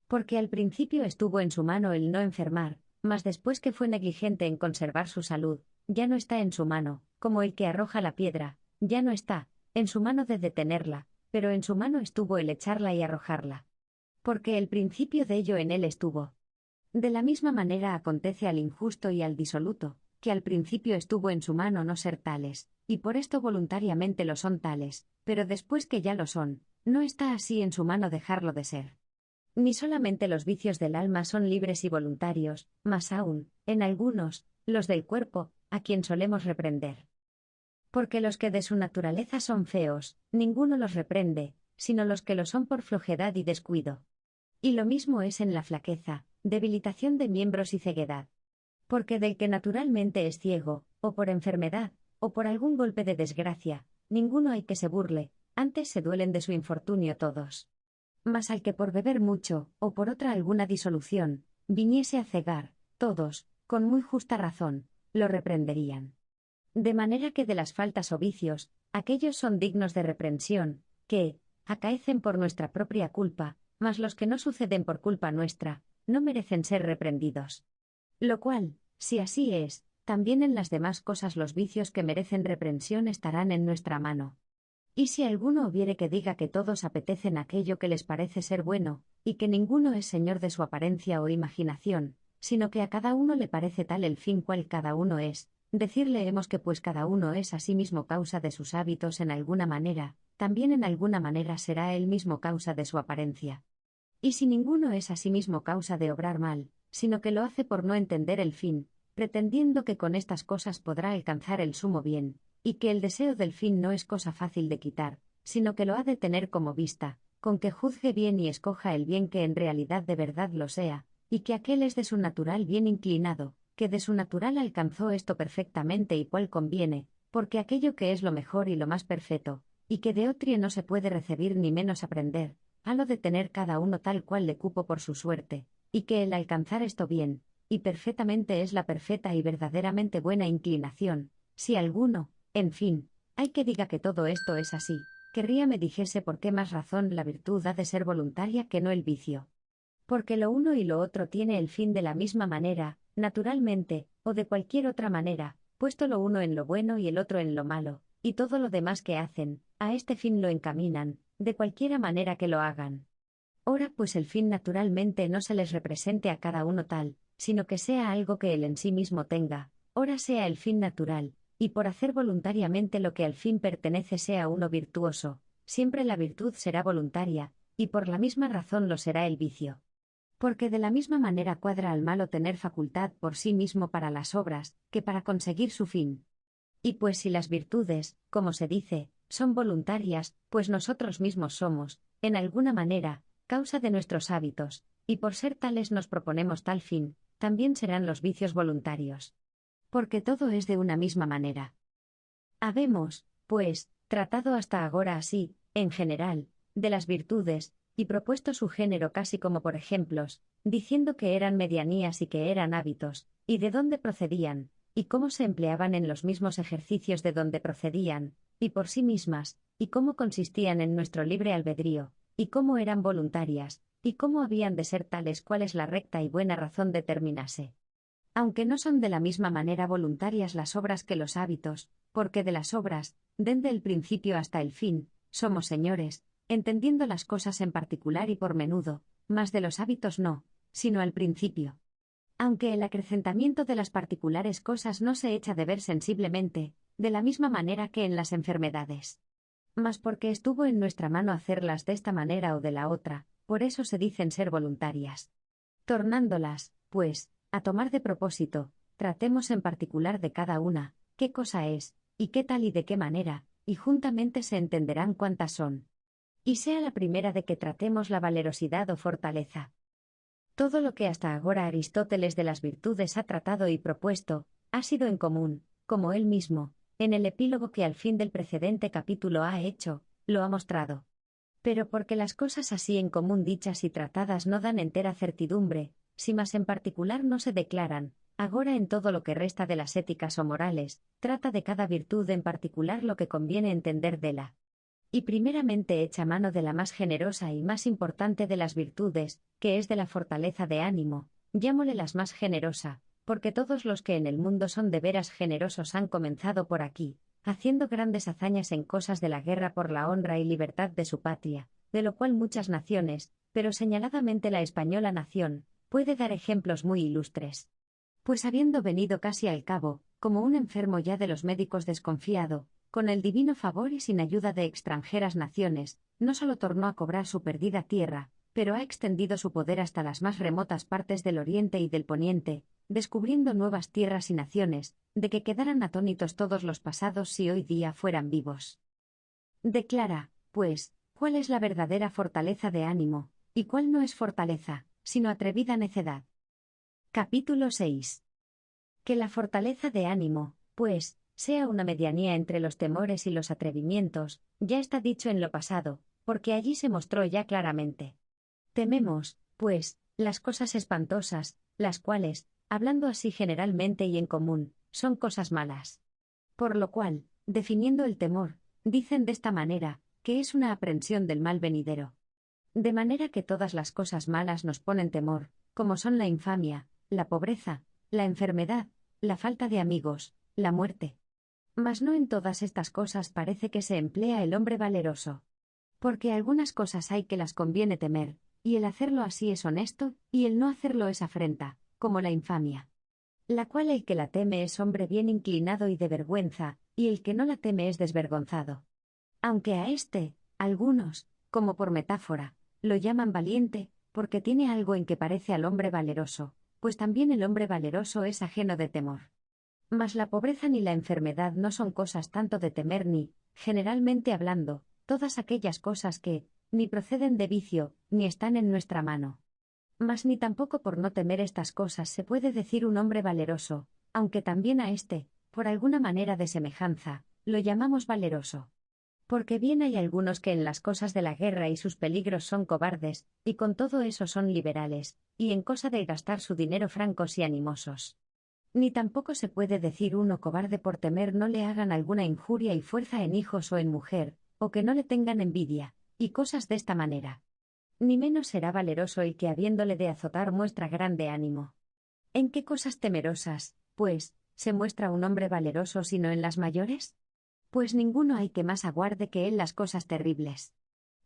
Porque al principio estuvo en su mano el no enfermar, mas después que fue negligente en conservar su salud, ya no está en su mano, como el que arroja la piedra, ya no está en su mano de detenerla, pero en su mano estuvo el echarla y arrojarla. Porque el principio de ello en él estuvo. De la misma manera acontece al injusto y al disoluto, que al principio estuvo en su mano no ser tales, y por esto voluntariamente lo son tales, pero después que ya lo son, no está así en su mano dejarlo de ser. Ni solamente los vicios del alma son libres y voluntarios, mas aún, en algunos, los del cuerpo, a quien solemos reprender. Porque los que de su naturaleza son feos, ninguno los reprende, sino los que lo son por flojedad y descuido. Y lo mismo es en la flaqueza, debilitación de miembros y ceguedad. Porque del que naturalmente es ciego, o por enfermedad, o por algún golpe de desgracia, ninguno hay que se burle, antes se duelen de su infortunio todos. Mas al que por beber mucho, o por otra alguna disolución, viniese a cegar, todos, con muy justa razón, lo reprenderían. De manera que de las faltas o vicios, aquellos son dignos de reprensión, que acaecen por nuestra propia culpa, mas los que no suceden por culpa nuestra, no merecen ser reprendidos. Lo cual, si así es, también en las demás cosas los vicios que merecen reprensión estarán en nuestra mano. Y si alguno hubiere que diga que todos apetecen aquello que les parece ser bueno, y que ninguno es señor de su apariencia o imaginación, sino que a cada uno le parece tal el fin cual cada uno es, decirle hemos que pues cada uno es a sí mismo causa de sus hábitos en alguna manera, también en alguna manera será él mismo causa de su apariencia. Y si ninguno es a sí mismo causa de obrar mal, sino que lo hace por no entender el fin, pretendiendo que con estas cosas podrá alcanzar el sumo bien, y que el deseo del fin no es cosa fácil de quitar, sino que lo ha de tener como vista, con que juzgue bien y escoja el bien que en realidad de verdad lo sea, y que aquel es de su natural bien inclinado, que de su natural alcanzó esto perfectamente y cual conviene, porque aquello que es lo mejor y lo más perfecto, y que de otro no se puede recibir ni menos aprender, halo de tener cada uno tal cual le cupo por su suerte, y que el alcanzar esto bien, y perfectamente es la perfecta y verdaderamente buena inclinación, si alguno, en fin, hay que diga que todo esto es así, querría me dijese por qué más razón la virtud ha de ser voluntaria que no el vicio. Porque lo uno y lo otro tiene el fin de la misma manera, naturalmente, o de cualquier otra manera, puesto lo uno en lo bueno y el otro en lo malo, y todo lo demás que hacen, a este fin lo encaminan, de cualquiera manera que lo hagan. Ora pues el fin naturalmente no se les represente a cada uno tal, sino que sea algo que él en sí mismo tenga, ora sea el fin natural, y por hacer voluntariamente lo que al fin pertenece sea uno virtuoso, siempre la virtud será voluntaria, y por la misma razón lo será el vicio. Porque de la misma manera cuadra al malo tener facultad por sí mismo para las obras, que para conseguir su fin. Y pues si las virtudes, como se dice, son voluntarias, pues nosotros mismos somos, en alguna manera, causa de nuestros hábitos, y por ser tales nos proponemos tal fin, también serán los vicios voluntarios. Porque todo es de una misma manera. Habemos, pues, tratado hasta agora así, en general, de las virtudes, y propuesto su género casi como por ejemplos, diciendo que eran medianías y que eran hábitos, y de dónde procedían, y cómo se empleaban en los mismos ejercicios de donde procedían, y por sí mismas, y cómo consistían en nuestro libre albedrío, y cómo eran voluntarias, y cómo habían de ser tales cuales la recta y buena razón determinase. Aunque no son de la misma manera voluntarias las obras que los hábitos, porque de las obras, desde el principio hasta el fin, somos señores, entendiendo las cosas en particular y por menudo, mas de los hábitos no, sino al principio. Aunque el acrecentamiento de las particulares cosas no se echa de ver sensiblemente, de la misma manera que en las enfermedades. Mas porque estuvo en nuestra mano hacerlas de esta manera o de la otra, por eso se dicen ser voluntarias. Tornándolas, pues, a tomar de propósito, tratemos en particular de cada una, qué cosa es, y qué tal y de qué manera, y juntamente se entenderán cuántas son. Y sea la primera de que tratemos la valerosidad o fortaleza. Todo lo que hasta ahora Aristóteles de las virtudes ha tratado y propuesto, ha sido en común, como él mismo, en el epílogo que al fin del precedente capítulo ha hecho, lo ha mostrado. Pero porque las cosas así en común dichas y tratadas no dan entera certidumbre, si más en particular no se declaran, agora en todo lo que resta de las éticas o morales, trata de cada virtud en particular lo que conviene entender de la. Y primeramente echa mano de la más generosa y más importante de las virtudes, que es de la fortaleza de ánimo, llámole las más generosa, porque todos los que en el mundo son de veras generosos han comenzado por aquí, haciendo grandes hazañas en cosas de la guerra por la honra y libertad de su patria, de lo cual muchas naciones, pero señaladamente la española nación, puede dar ejemplos muy ilustres. Pues habiendo venido casi al cabo, como un enfermo ya de los médicos desconfiado, con el divino favor y sin ayuda de extranjeras naciones, no solo tornó a cobrar su perdida tierra, pero ha extendido su poder hasta las más remotas partes del oriente y del poniente, descubriendo nuevas tierras y naciones, de que quedaran atónitos todos los pasados si hoy día fueran vivos. Declara, pues, cuál es la verdadera fortaleza de ánimo, y cuál no es fortaleza, sino atrevida necedad. Capítulo 6. Que la fortaleza de ánimo, pues, sea una medianía entre los temores y los atrevimientos, ya está dicho en lo pasado, porque allí se mostró ya claramente. Tememos, pues, las cosas espantosas, las cuales, hablando así generalmente y en común, son cosas malas. Por lo cual, definiendo el temor, dicen de esta manera, que es una aprensión del mal venidero. De manera que todas las cosas malas nos ponen temor, como son la infamia, la pobreza, la enfermedad, la falta de amigos, la muerte. Mas no en todas estas cosas parece que se emplea el hombre valeroso. Porque algunas cosas hay que las conviene temer, y el hacerlo así es honesto, y el no hacerlo es afrenta, como la infamia. La cual el que la teme es hombre bien inclinado y de vergüenza, y el que no la teme es desvergonzado. Aunque a este, algunos, como por metáfora, lo llaman valiente, porque tiene algo en que parece al hombre valeroso, pues también el hombre valeroso es ajeno de temor. Mas la pobreza ni la enfermedad no son cosas tanto de temer ni, generalmente hablando, todas aquellas cosas que, ni proceden de vicio, ni están en nuestra mano. Mas ni tampoco por no temer estas cosas se puede decir un hombre valeroso, aunque también a éste, por alguna manera de semejanza, lo llamamos valeroso. Porque bien hay algunos que en las cosas de la guerra y sus peligros son cobardes, y con todo eso son liberales, y en cosa de gastar su dinero francos y animosos. Ni tampoco se puede decir uno cobarde por temer no le hagan alguna injuria y fuerza en hijos o en mujer, o que no le tengan envidia, y cosas de esta manera. Ni menos será valeroso el que habiéndole de azotar muestra grande ánimo. ¿En qué cosas temerosas, pues, se muestra un hombre valeroso sino en las mayores? Pues ninguno hay que más aguarde que él las cosas terribles.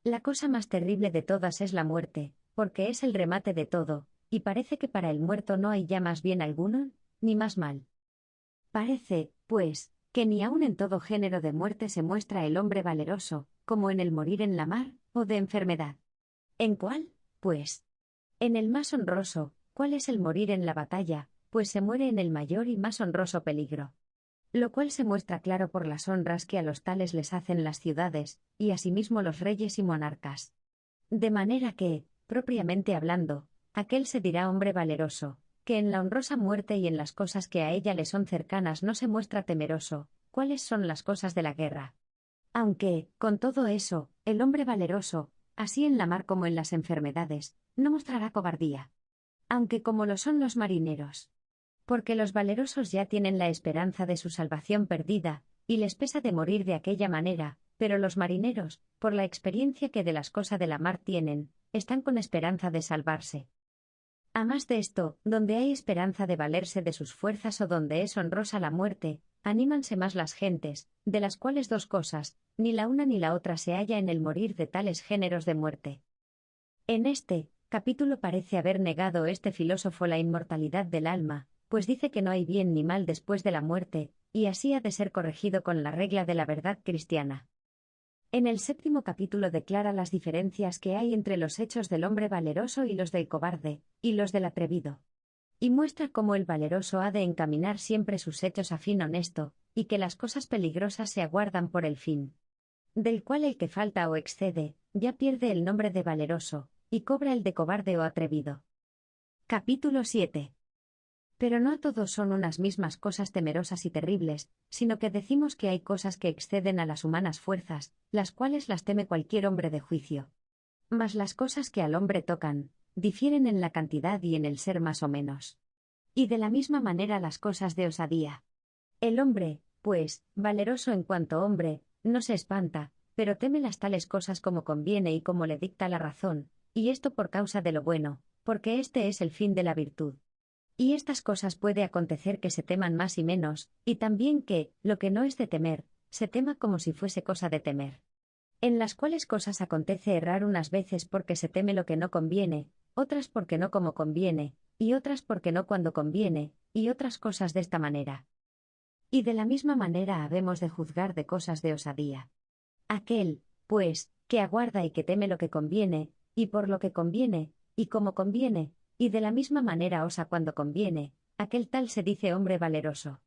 La cosa más terrible de todas es la muerte, porque es el remate de todo, y parece que para el muerto no hay ya más bien alguno, ni más mal. Parece, pues, que ni aun en todo género de muerte se muestra el hombre valeroso, como en el morir en la mar, o de enfermedad. ¿En cuál, pues? En el más honroso, ¿cuál es el morir en la batalla? Pues se muere en el mayor y más honroso peligro. Lo cual se muestra claro por las honras que a los tales les hacen las ciudades, y asimismo los reyes y monarcas. De manera que, propiamente hablando, aquel se dirá hombre valeroso, que en la honrosa muerte y en las cosas que a ella le son cercanas no se muestra temeroso, cuáles son las cosas de la guerra. Aunque, con todo eso, el hombre valeroso, así en la mar como en las enfermedades, no mostrará cobardía. Aunque como lo son los marineros. Porque los valerosos ya tienen la esperanza de su salvación perdida, y les pesa de morir de aquella manera, pero los marineros, por la experiencia que de las cosas de la mar tienen, están con esperanza de salvarse. A más de esto, donde hay esperanza de valerse de sus fuerzas o donde es honrosa la muerte, anímanse más las gentes, de las cuales dos cosas, ni la una ni la otra se halla en el morir de tales géneros de muerte. En este capítulo parece haber negado este filósofo la inmortalidad del alma, pues dice que no hay bien ni mal después de la muerte, y así ha de ser corregido con la regla de la verdad cristiana. En el 7º capítulo declara las diferencias que hay entre los hechos del hombre valeroso y los del cobarde, y los del atrevido. Y muestra cómo el valeroso ha de encaminar siempre sus hechos a fin honesto, y que las cosas peligrosas se aguardan por el fin. Del cual el que falta o excede, ya pierde el nombre de valeroso, y cobra el de cobarde o atrevido. Capítulo 7. Pero no todos son unas mismas cosas temerosas y terribles, sino que decimos que hay cosas que exceden a las humanas fuerzas, las cuales las teme cualquier hombre de juicio. Mas las cosas que al hombre tocan, difieren en la cantidad y en el ser más o menos. Y de la misma manera las cosas de osadía. El hombre, pues, valeroso en cuanto hombre, no se espanta, pero teme las tales cosas como conviene y como le dicta la razón, y esto por causa de lo bueno, porque este es el fin de la virtud. Y estas cosas puede acontecer que se teman más y menos, y también que, lo que no es de temer, se tema como si fuese cosa de temer. En las cuales cosas acontece errar unas veces porque se teme lo que no conviene, otras porque no como conviene, y otras porque no cuando conviene, y otras cosas de esta manera. Y de la misma manera habemos de juzgar de cosas de osadía. Aquel, pues, que aguarda y que teme lo que conviene, y por lo que conviene, y como conviene, y de la misma manera osa cuando conviene, aquel tal se dice hombre valeroso.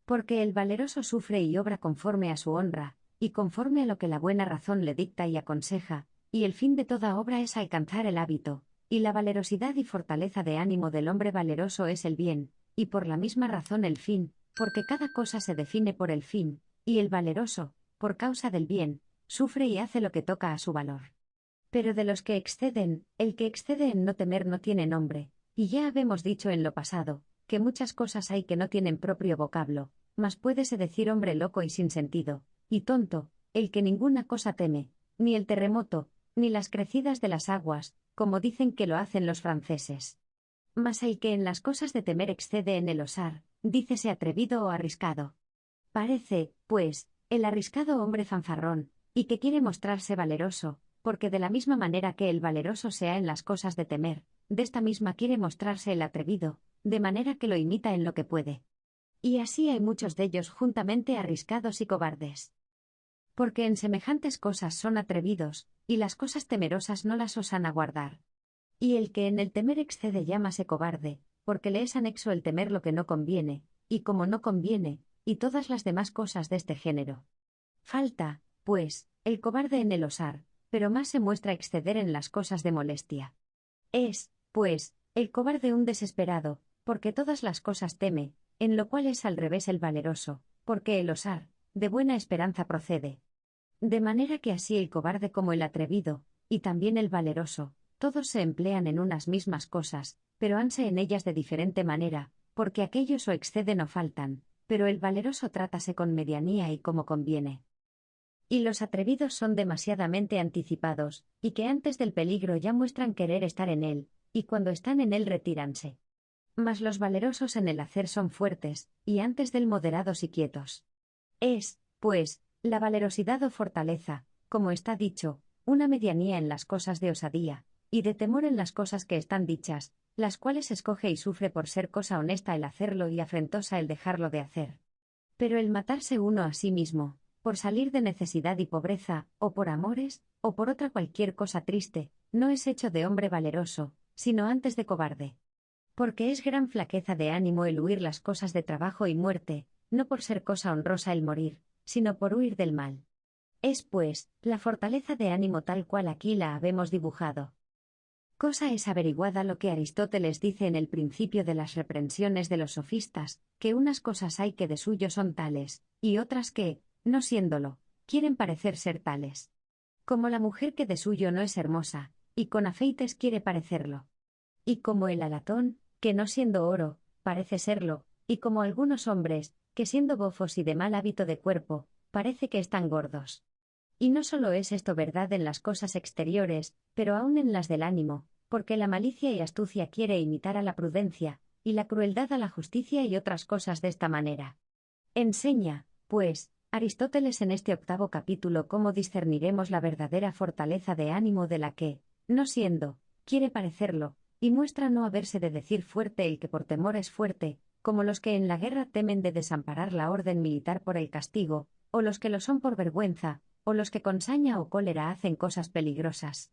Porque el valeroso sufre y obra conforme a su honra, y conforme a lo que la buena razón le dicta y aconseja, y el fin de toda obra es alcanzar el hábito, y la valerosidad y fortaleza de ánimo del hombre valeroso es el bien, y por la misma razón el fin, porque cada cosa se define por el fin, y el valeroso, por causa del bien, sufre y hace lo que toca a su valor. Pero de los que exceden, el que excede en no temer no tiene nombre, y ya habemos dicho en lo pasado, que muchas cosas hay que no tienen propio vocablo, mas puédese decir hombre loco y sin sentido, y tonto, el que ninguna cosa teme, ni el terremoto, ni las crecidas de las aguas, como dicen que lo hacen los franceses. Mas el que en las cosas de temer excede en el osar, dícese atrevido o arriscado. Parece, pues, el arriscado hombre fanfarrón, y que quiere mostrarse valeroso, porque de la misma manera que el valeroso sea en las cosas de temer, de esta misma quiere mostrarse el atrevido, de manera que lo imita en lo que puede. Y así hay muchos de ellos juntamente arriscados y cobardes. Porque en semejantes cosas son atrevidos, y las cosas temerosas no las osan aguardar. Y el que en el temer excede llámase cobarde, porque le es anexo el temer lo que no conviene, y como no conviene, y todas las demás cosas de este género. Falta, pues, el cobarde en el osar, pero más se muestra exceder en las cosas de molestia. Es, pues, el cobarde un desesperado, porque todas las cosas teme, en lo cual es al revés el valeroso, porque el osar, de buena esperanza procede. De manera que así el cobarde como el atrevido, y también el valeroso, todos se emplean en unas mismas cosas, pero hanse en ellas de diferente manera, porque aquellos o exceden o faltan, pero el valeroso trátase con medianía y como conviene. Y los atrevidos son demasiadamente anticipados, y que antes del peligro ya muestran querer estar en él, y cuando están en él retíranse. Mas los valerosos en el hacer son fuertes, y antes del moderados y quietos. Es, pues, la valerosidad o fortaleza, como está dicho, una medianía en las cosas de osadía, y de temor en las cosas que están dichas, las cuales escoge y sufre por ser cosa honesta el hacerlo y afrentosa el dejarlo de hacer. Pero el matarse uno a sí mismo, por salir de necesidad y pobreza, o por amores, o por otra cualquier cosa triste, no es hecho de hombre valeroso, sino antes de cobarde. Porque es gran flaqueza de ánimo el huir las cosas de trabajo y muerte, no por ser cosa honrosa el morir, sino por huir del mal. Es, pues, la fortaleza de ánimo tal cual aquí la habemos dibujado. Cosa es averiguada lo que Aristóteles dice en el principio de las reprensiones de los sofistas, que unas cosas hay que de suyo son tales, y otras que, no siéndolo, quieren parecer ser tales. Como la mujer que de suyo no es hermosa, y con afeites quiere parecerlo. Y como el alatón, que no siendo oro, parece serlo, y como algunos hombres, que siendo bofos y de mal hábito de cuerpo, parece que están gordos. Y no solo es esto verdad en las cosas exteriores, pero aún en las del ánimo, porque la malicia y astucia quiere imitar a la prudencia, y la crueldad a la justicia y otras cosas de esta manera. Enseña, pues, Aristóteles en este 8º capítulo cómo discerniremos la verdadera fortaleza de ánimo de la que, no siendo, quiere parecerlo, y muestra no haberse de decir fuerte el que por temor es fuerte, como los que en la guerra temen de desamparar la orden militar por el castigo, o los que lo son por vergüenza, o los que con saña o cólera hacen cosas peligrosas.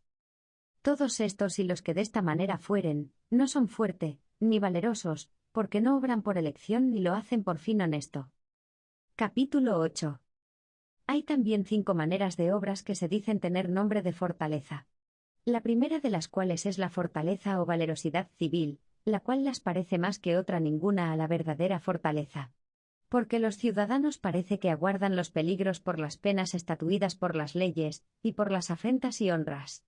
Todos estos y los que de esta manera fueren, no son fuerte, ni valerosos, porque no obran por elección ni lo hacen por fin honesto. Capítulo 8. Hay también 5 maneras de obras que se dicen tener nombre de fortaleza. La primera de las cuales es la fortaleza o valerosidad civil, la cual las parece más que otra ninguna a la verdadera fortaleza. Porque los ciudadanos parece que aguardan los peligros por las penas estatuidas por las leyes, y por las afrentas y honras.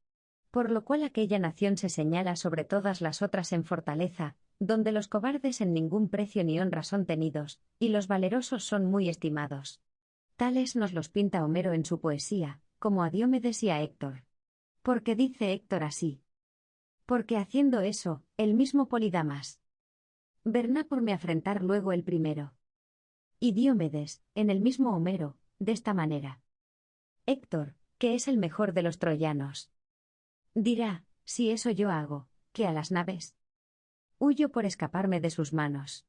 Por lo cual aquella nación se señala sobre todas las otras en fortaleza, donde los cobardes en ningún precio ni honra son tenidos, y los valerosos son muy estimados. Tales nos los pinta Homero en su poesía, como a Diomedes y a Héctor. Porque dice Héctor así. Porque haciendo eso, el mismo Polidamas. Verná por me afrentar luego el primero. Y Diomedes, en el mismo Homero, de esta manera. Héctor, que es el mejor de los troyanos. Dirá, si eso yo hago, que a las naves huyo por escaparme de sus manos.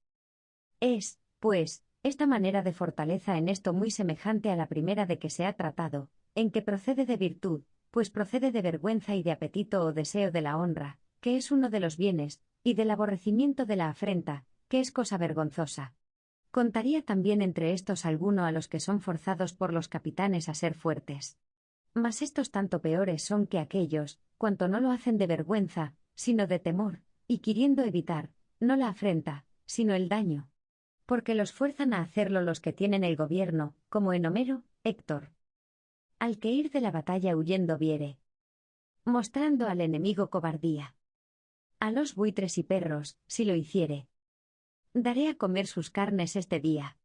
Es, pues, esta manera de fortaleza en esto muy semejante a la primera de que se ha tratado, en que procede de virtud, pues procede de vergüenza y de apetito o deseo de la honra, que es uno de los bienes, y del aborrecimiento de la afrenta, que es cosa vergonzosa. Contaría también entre estos alguno a los que son forzados por los capitanes a ser fuertes. Mas estos tanto peores son que aquellos, cuanto no lo hacen de vergüenza, sino de temor, y queriendo evitar, no la afrenta, sino el daño. Porque los fuerzan a hacerlo los que tienen el gobierno, como en Homero, Héctor. Al que ir de la batalla huyendo viere, mostrando al enemigo cobardía. A los buitres y perros, si lo hiciere, daré a comer sus carnes este día.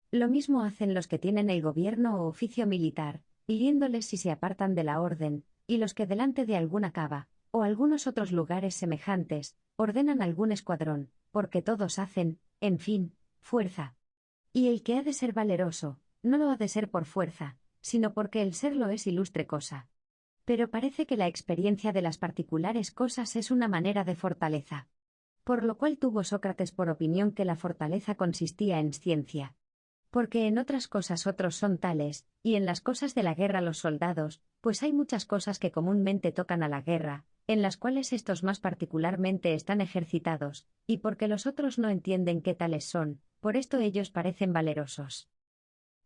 Lo mismo hacen los que tienen el gobierno o oficio militar, hiriéndoles si se apartan de la orden, y los que delante de alguna cava, o algunos otros lugares semejantes, ordenan algún escuadrón, porque todos hacen, en fin, fuerza. Y el que ha de ser valeroso, no lo ha de ser por fuerza, sino porque el serlo es ilustre cosa. Pero parece que la experiencia de las particulares cosas es una manera de fortaleza. Por lo cual tuvo Sócrates por opinión que la fortaleza consistía en ciencia. Porque en otras cosas otros son tales, y en las cosas de la guerra los soldados, pues hay muchas cosas que comúnmente tocan a la guerra, en las cuales estos más particularmente están ejercitados, y porque los otros no entienden qué tales son, por esto ellos parecen valerosos.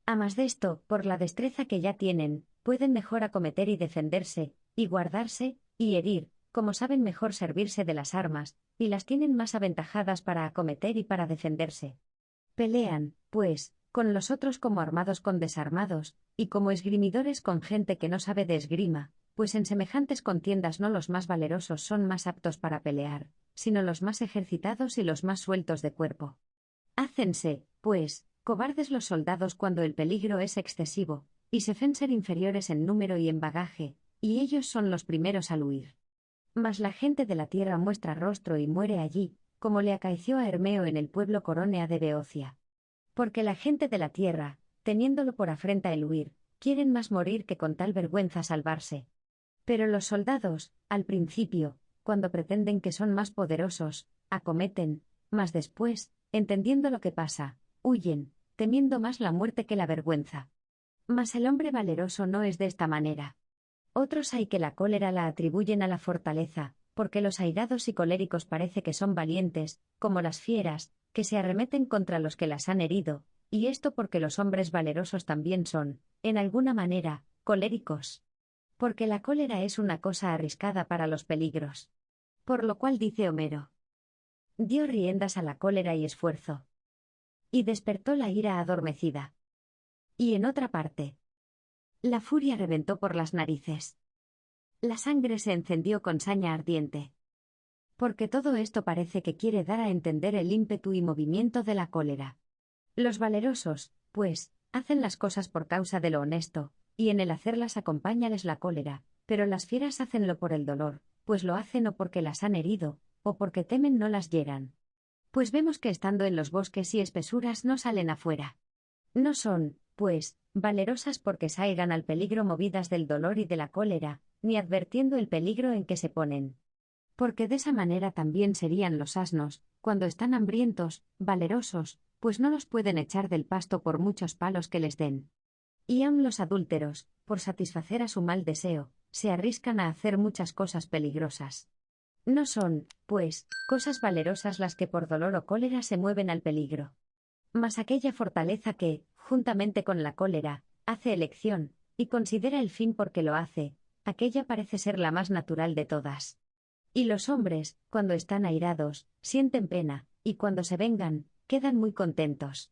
A más de esto, por la destreza que ya tienen, pueden mejor acometer y defenderse, y guardarse, y herir, como saben mejor servirse de las armas, y las tienen más aventajadas para acometer y para defenderse. Pelean, pues, con los otros como armados con desarmados, y como esgrimidores con gente que no sabe de esgrima, pues en semejantes contiendas no los más valerosos son más aptos para pelear, sino los más ejercitados y los más sueltos de cuerpo. Hácense, pues, cobardes los soldados cuando el peligro es excesivo, y se fen ser inferiores en número y en bagaje, y ellos son los primeros al huir. Mas la gente de la tierra muestra rostro y muere allí, como le acaeció a Hermeo en el pueblo Coronea de Beocia. Porque la gente de la tierra, teniéndolo por afrenta el huir, quieren más morir que con tal vergüenza salvarse. Pero los soldados, al principio, cuando pretenden que son más poderosos, acometen, mas después, entendiendo lo que pasa, huyen, temiendo más la muerte que la vergüenza. Mas el hombre valeroso no es de esta manera. Otros hay que la cólera la atribuyen a la fortaleza, porque los airados y coléricos parece que son valientes, como las fieras, que se arremeten contra los que las han herido, y esto porque los hombres valerosos también son, en alguna manera, coléricos. Porque la cólera es una cosa arriscada para los peligros. Por lo cual dice Homero: dio riendas a la cólera y esfuerzo. Y despertó la ira adormecida. Y en otra parte: la furia reventó por las narices. La sangre se encendió con saña ardiente. Porque todo esto parece que quiere dar a entender el ímpetu y movimiento de la cólera. Los valerosos, pues, hacen las cosas por causa de lo honesto, y en el hacerlas acompáñales la cólera, pero las fieras hacenlo por el dolor, pues lo hacen o porque las han herido, o porque temen no las hieran. Pues vemos que estando en los bosques y espesuras no salen afuera. No son, pues, valerosas porque salgan al peligro movidas del dolor y de la cólera, ni advirtiendo el peligro en que se ponen. Porque de esa manera también serían los asnos, cuando están hambrientos, valerosos, pues no los pueden echar del pasto por muchos palos que les den. Y aun los adúlteros, por satisfacer a su mal deseo, se arriscan a hacer muchas cosas peligrosas. No son, pues, cosas valerosas las que por dolor o cólera se mueven al peligro. Mas aquella fortaleza que, juntamente con la cólera, hace elección, y considera el fin porque lo hace, aquella parece ser la más natural de todas. Y los hombres, cuando están airados, sienten pena, y cuando se vengan, quedan muy contentos.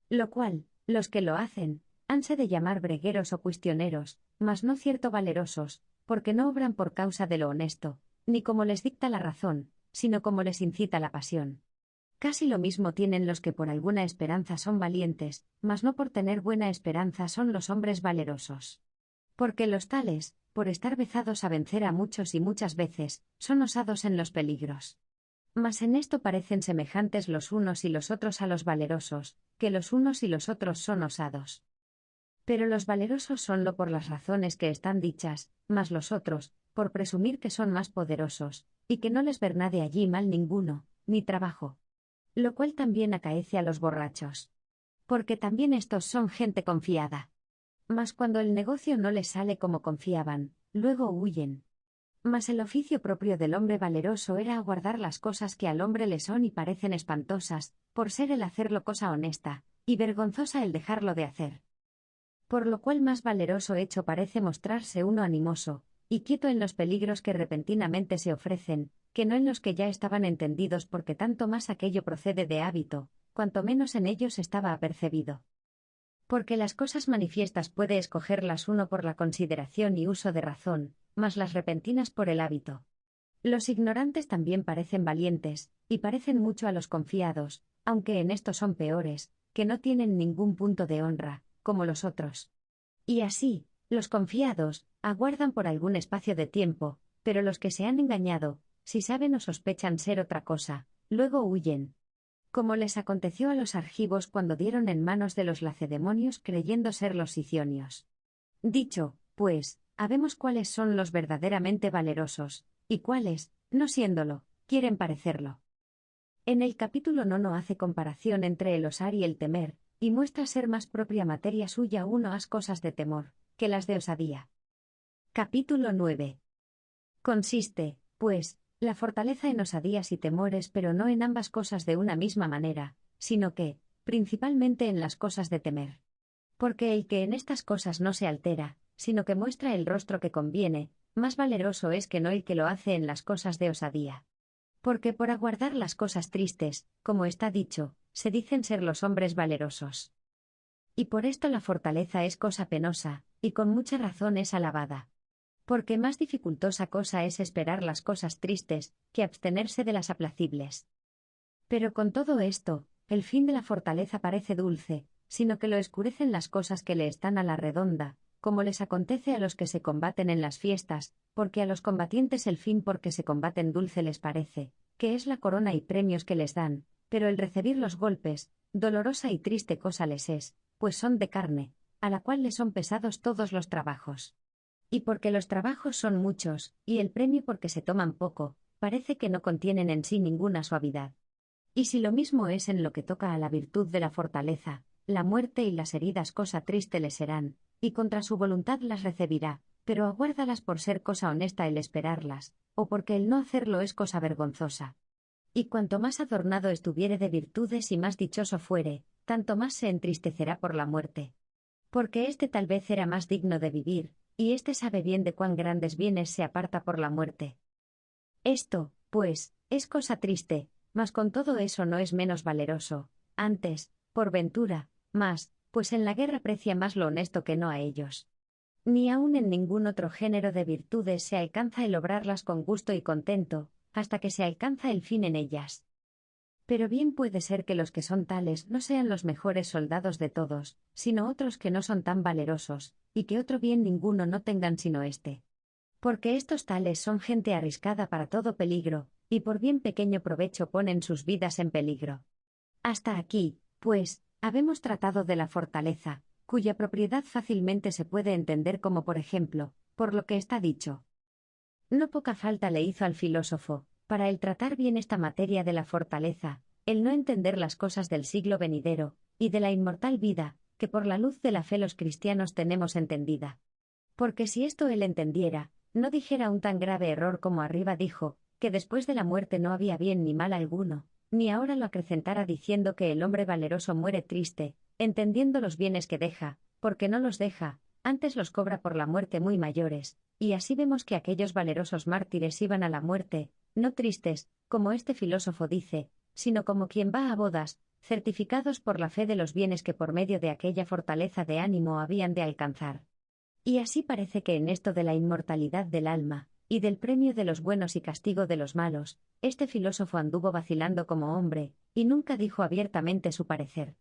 Lo cual, los que lo hacen, hanse de llamar bregueros o cuestioneros, mas no cierto valerosos, porque no obran por causa de lo honesto, ni como les dicta la razón, sino como les incita la pasión. Casi lo mismo tienen los que por alguna esperanza son valientes, mas no por tener buena esperanza son los hombres valerosos. Porque los tales, por estar vezados a vencer a muchos y muchas veces, son osados en los peligros. Mas en esto parecen semejantes los unos y los otros a los valerosos, que los unos y los otros son osados. Pero los valerosos sonlo por las razones que están dichas, mas los otros, por presumir que son más poderosos, y que no les verná de allí mal ninguno, ni trabajo. Lo cual también acaece a los borrachos. Porque también estos son gente confiada. Mas cuando el negocio no les sale como confiaban, luego huyen. Mas el oficio propio del hombre valeroso era aguardar las cosas que al hombre le son y parecen espantosas, por ser el hacerlo cosa honesta, y vergonzosa el dejarlo de hacer. Por lo cual más valeroso hecho parece mostrarse uno animoso, y quieto en los peligros que repentinamente se ofrecen, que no en los que ya estaban entendidos, porque tanto más aquello procede de hábito, cuanto menos en ellos estaba apercebido. Porque las cosas manifiestas puede escogerlas uno por la consideración y uso de razón, mas las repentinas por el hábito. Los ignorantes también parecen valientes, y parecen mucho a los confiados, aunque en esto son peores, que no tienen ningún punto de honra, como los otros. Y así, los confiados, aguardan por algún espacio de tiempo, pero los que se han engañado, si saben o sospechan ser otra cosa, luego huyen. Como les aconteció a los argivos cuando dieron en manos de los lacedemonios creyendo ser los sicionios. Dicho, pues, habemos cuáles son los verdaderamente valerosos, y cuáles, no siéndolo, quieren parecerlo. En el capítulo 9 hace comparación entre el osar y el temer, y muestra ser más propia materia suya unas cosas de temor, que las de osadía. Capítulo 9. Consiste, pues, la fortaleza en osadías y temores, pero no en ambas cosas de una misma manera, sino que, principalmente en las cosas de temer. Porque el que en estas cosas no se altera, sino que muestra el rostro que conviene, más valeroso es que no el que lo hace en las cosas de osadía. Porque por aguardar las cosas tristes, como está dicho, se dicen ser los hombres valerosos. Y por esto la fortaleza es cosa penosa, y con mucha razón es alabada. Porque más dificultosa cosa es esperar las cosas tristes, que abstenerse de las aplacibles. Pero con todo esto, el fin de la fortaleza parece dulce, sino que lo escurecen las cosas que le están a la redonda, como les acontece a los que se combaten en las fiestas, porque a los combatientes el fin porque se combaten dulce les parece, que es la corona y premios que les dan, pero el recibir los golpes, dolorosa y triste cosa les es, pues son de carne, a la cual les son pesados todos los trabajos. Y porque los trabajos son muchos, y el premio porque se toman poco, parece que no contienen en sí ninguna suavidad. Y si lo mismo es en lo que toca a la virtud de la fortaleza, la muerte y las heridas cosa triste le serán, y contra su voluntad las recibirá, pero aguárdalas por ser cosa honesta el esperarlas, o porque el no hacerlo es cosa vergonzosa. Y cuanto más adornado estuviere de virtudes y más dichoso fuere, tanto más se entristecerá por la muerte. Porque éste tal vez era más digno de vivir, y éste sabe bien de cuán grandes bienes se aparta por la muerte. Esto, pues, es cosa triste, mas con todo eso no es menos valeroso, antes, por ventura, más, pues en la guerra aprecia más lo honesto que no a ellos. Ni aun en ningún otro género de virtudes se alcanza el obrarlas con gusto y contento, hasta que se alcanza el fin en ellas. Pero bien puede ser que los que son tales no sean los mejores soldados de todos, sino otros que no son tan valerosos, y que otro bien ninguno no tengan sino este. Porque estos tales son gente arriscada para todo peligro, y por bien pequeño provecho ponen sus vidas en peligro. Hasta aquí, pues, habemos tratado de la fortaleza, cuya propiedad fácilmente se puede entender como por ejemplo, por lo que está dicho. No poca falta le hizo al filósofo, para el tratar bien esta materia de la fortaleza, el no entender las cosas del siglo venidero, y de la inmortal vida, que por la luz de la fe los cristianos tenemos entendida. Porque si esto él entendiera, no dijera un tan grave error como arriba dijo, que después de la muerte no había bien ni mal alguno, ni ahora lo acrecentara diciendo que el hombre valeroso muere triste, entendiendo los bienes que deja, porque no los deja, antes los cobra por la muerte muy mayores, y así vemos que aquellos valerosos mártires iban a la muerte, no tristes, como este filósofo dice, sino como quien va a bodas, certificados por la fe de los bienes que por medio de aquella fortaleza de ánimo habían de alcanzar. Y así parece que en esto de la inmortalidad del alma, y del premio de los buenos y castigo de los malos, este filósofo anduvo vacilando como hombre, y nunca dijo abiertamente su parecer.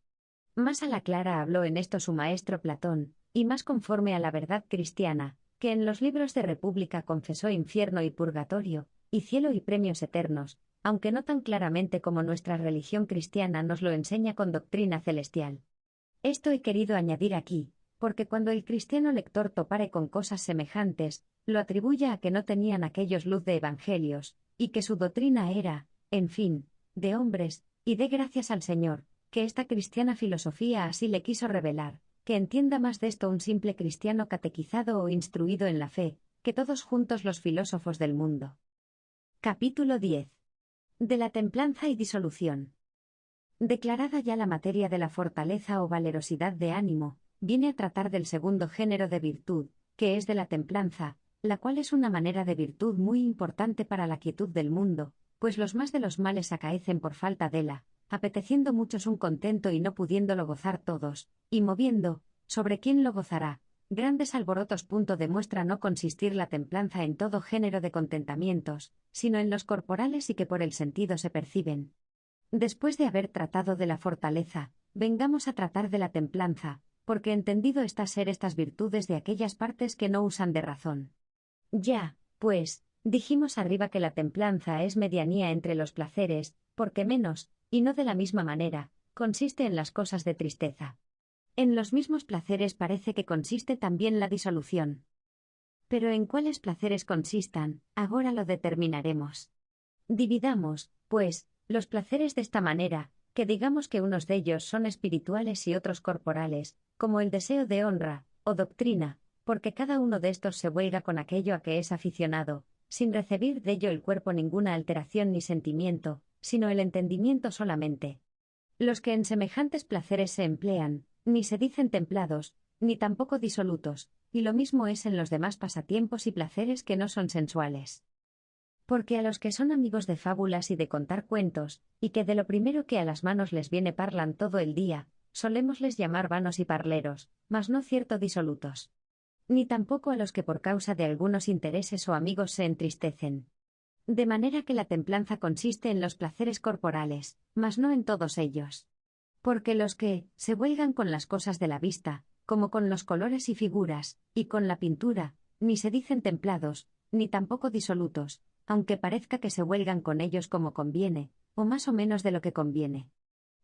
Más a la clara habló en esto su maestro Platón, y más conforme a la verdad cristiana, que en los libros de República confesó infierno y purgatorio, y cielo y premios eternos, aunque no tan claramente como nuestra religión cristiana nos lo enseña con doctrina celestial. Esto he querido añadir aquí, porque cuando el cristiano lector topare con cosas semejantes, lo atribuya a que no tenían aquellos luz de evangelios, y que su doctrina era, en fin, de hombres, y dé gracias al Señor, que esta cristiana filosofía así le quiso revelar, que entienda más de esto un simple cristiano catequizado o instruido en la fe, que todos juntos los filósofos del mundo. Capítulo 10. De la templanza y disolución. Declarada ya la materia de la fortaleza o valerosidad de ánimo, viene a tratar del segundo género de virtud, que es de la templanza, la cual es una manera de virtud muy importante para la quietud del mundo, pues los más de los males acaecen por falta dela, apeteciendo muchos un contento y no pudiéndolo gozar todos, y moviendo, sobre quién lo gozará, grandes alborotos. Demuestra no consistir la templanza en todo género de contentamientos, sino en los corporales y que por el sentido se perciben. Después de haber tratado de la fortaleza, vengamos a tratar de la templanza, porque entendido está ser estas virtudes de aquellas partes que no usan de razón. Ya, pues, dijimos arriba que la templanza es medianía entre los placeres, porque menos, y no de la misma manera, consiste en las cosas de tristeza. En los mismos placeres parece que consiste también la disolución. Pero en cuáles placeres consistan, agora lo determinaremos. Dividamos, pues, los placeres de esta manera, que digamos que unos de ellos son espirituales y otros corporales, como el deseo de honra, o doctrina, porque cada uno de estos se huelga con aquello a que es aficionado, sin recibir de ello el cuerpo ninguna alteración ni sentimiento, sino el entendimiento solamente. Los que en semejantes placeres se emplean, ni se dicen templados, ni tampoco disolutos, y lo mismo es en los demás pasatiempos y placeres que no son sensuales. Porque a los que son amigos de fábulas y de contar cuentos, y que de lo primero que a las manos les viene parlan todo el día, solémosles llamar vanos y parleros, mas no cierto disolutos. Ni tampoco a los que por causa de algunos intereses o amigos se entristecen. De manera que la templanza consiste en los placeres corporales, mas no en todos ellos. Porque los que se huelgan con las cosas de la vista, como con los colores y figuras, y con la pintura, ni se dicen templados, ni tampoco disolutos, aunque parezca que se huelgan con ellos como conviene, o más o menos de lo que conviene.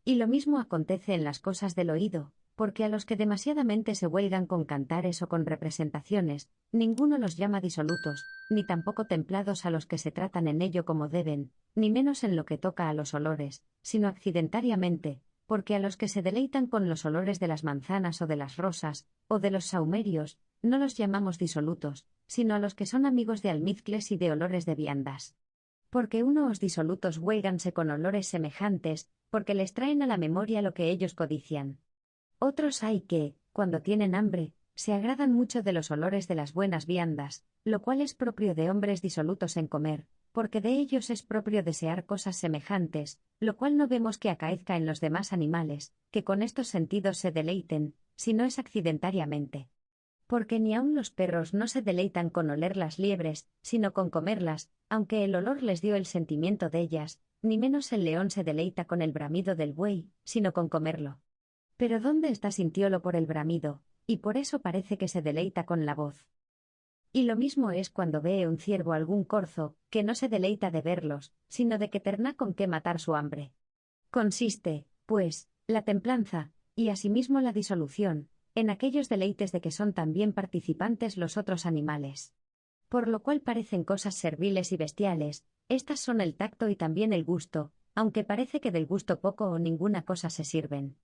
Y lo mismo acontece en las cosas del oído, porque a los que demasiadamente se huelgan con cantares o con representaciones, ninguno los llama disolutos, ni tampoco templados a los que se tratan en ello como deben, ni menos en lo que toca a los olores, sino accidentariamente, porque a los que se deleitan con los olores de las manzanas o de las rosas, o de los saumerios, no los llamamos disolutos, sino a los que son amigos de almizcles y de olores de viandas. Porque unos disolutos huélganse con olores semejantes, porque les traen a la memoria lo que ellos codician. Otros hay que, cuando tienen hambre, se agradan mucho de los olores de las buenas viandas, lo cual es propio de hombres disolutos en comer, porque de ellos es propio desear cosas semejantes, lo cual no vemos que acaezca en los demás animales, que con estos sentidos se deleiten, si no es accidentariamente. Porque ni aun los perros no se deleitan con oler las liebres, sino con comerlas, aunque el olor les dio el sentimiento de ellas, ni menos el león se deleita con el bramido del buey, sino con comerlo. Pero ¿dónde está sintiólo por el bramido? Y por eso parece que se deleita con la voz. Y lo mismo es cuando ve un ciervo algún corzo, que no se deleita de verlos, sino de que terna con qué matar su hambre. Consiste, pues, la templanza, y asimismo la disolución, en aquellos deleites de que son también participantes los otros animales. Por lo cual parecen cosas serviles y bestiales, estas son el tacto y también el gusto, aunque parece que del gusto poco o ninguna cosa se sirven.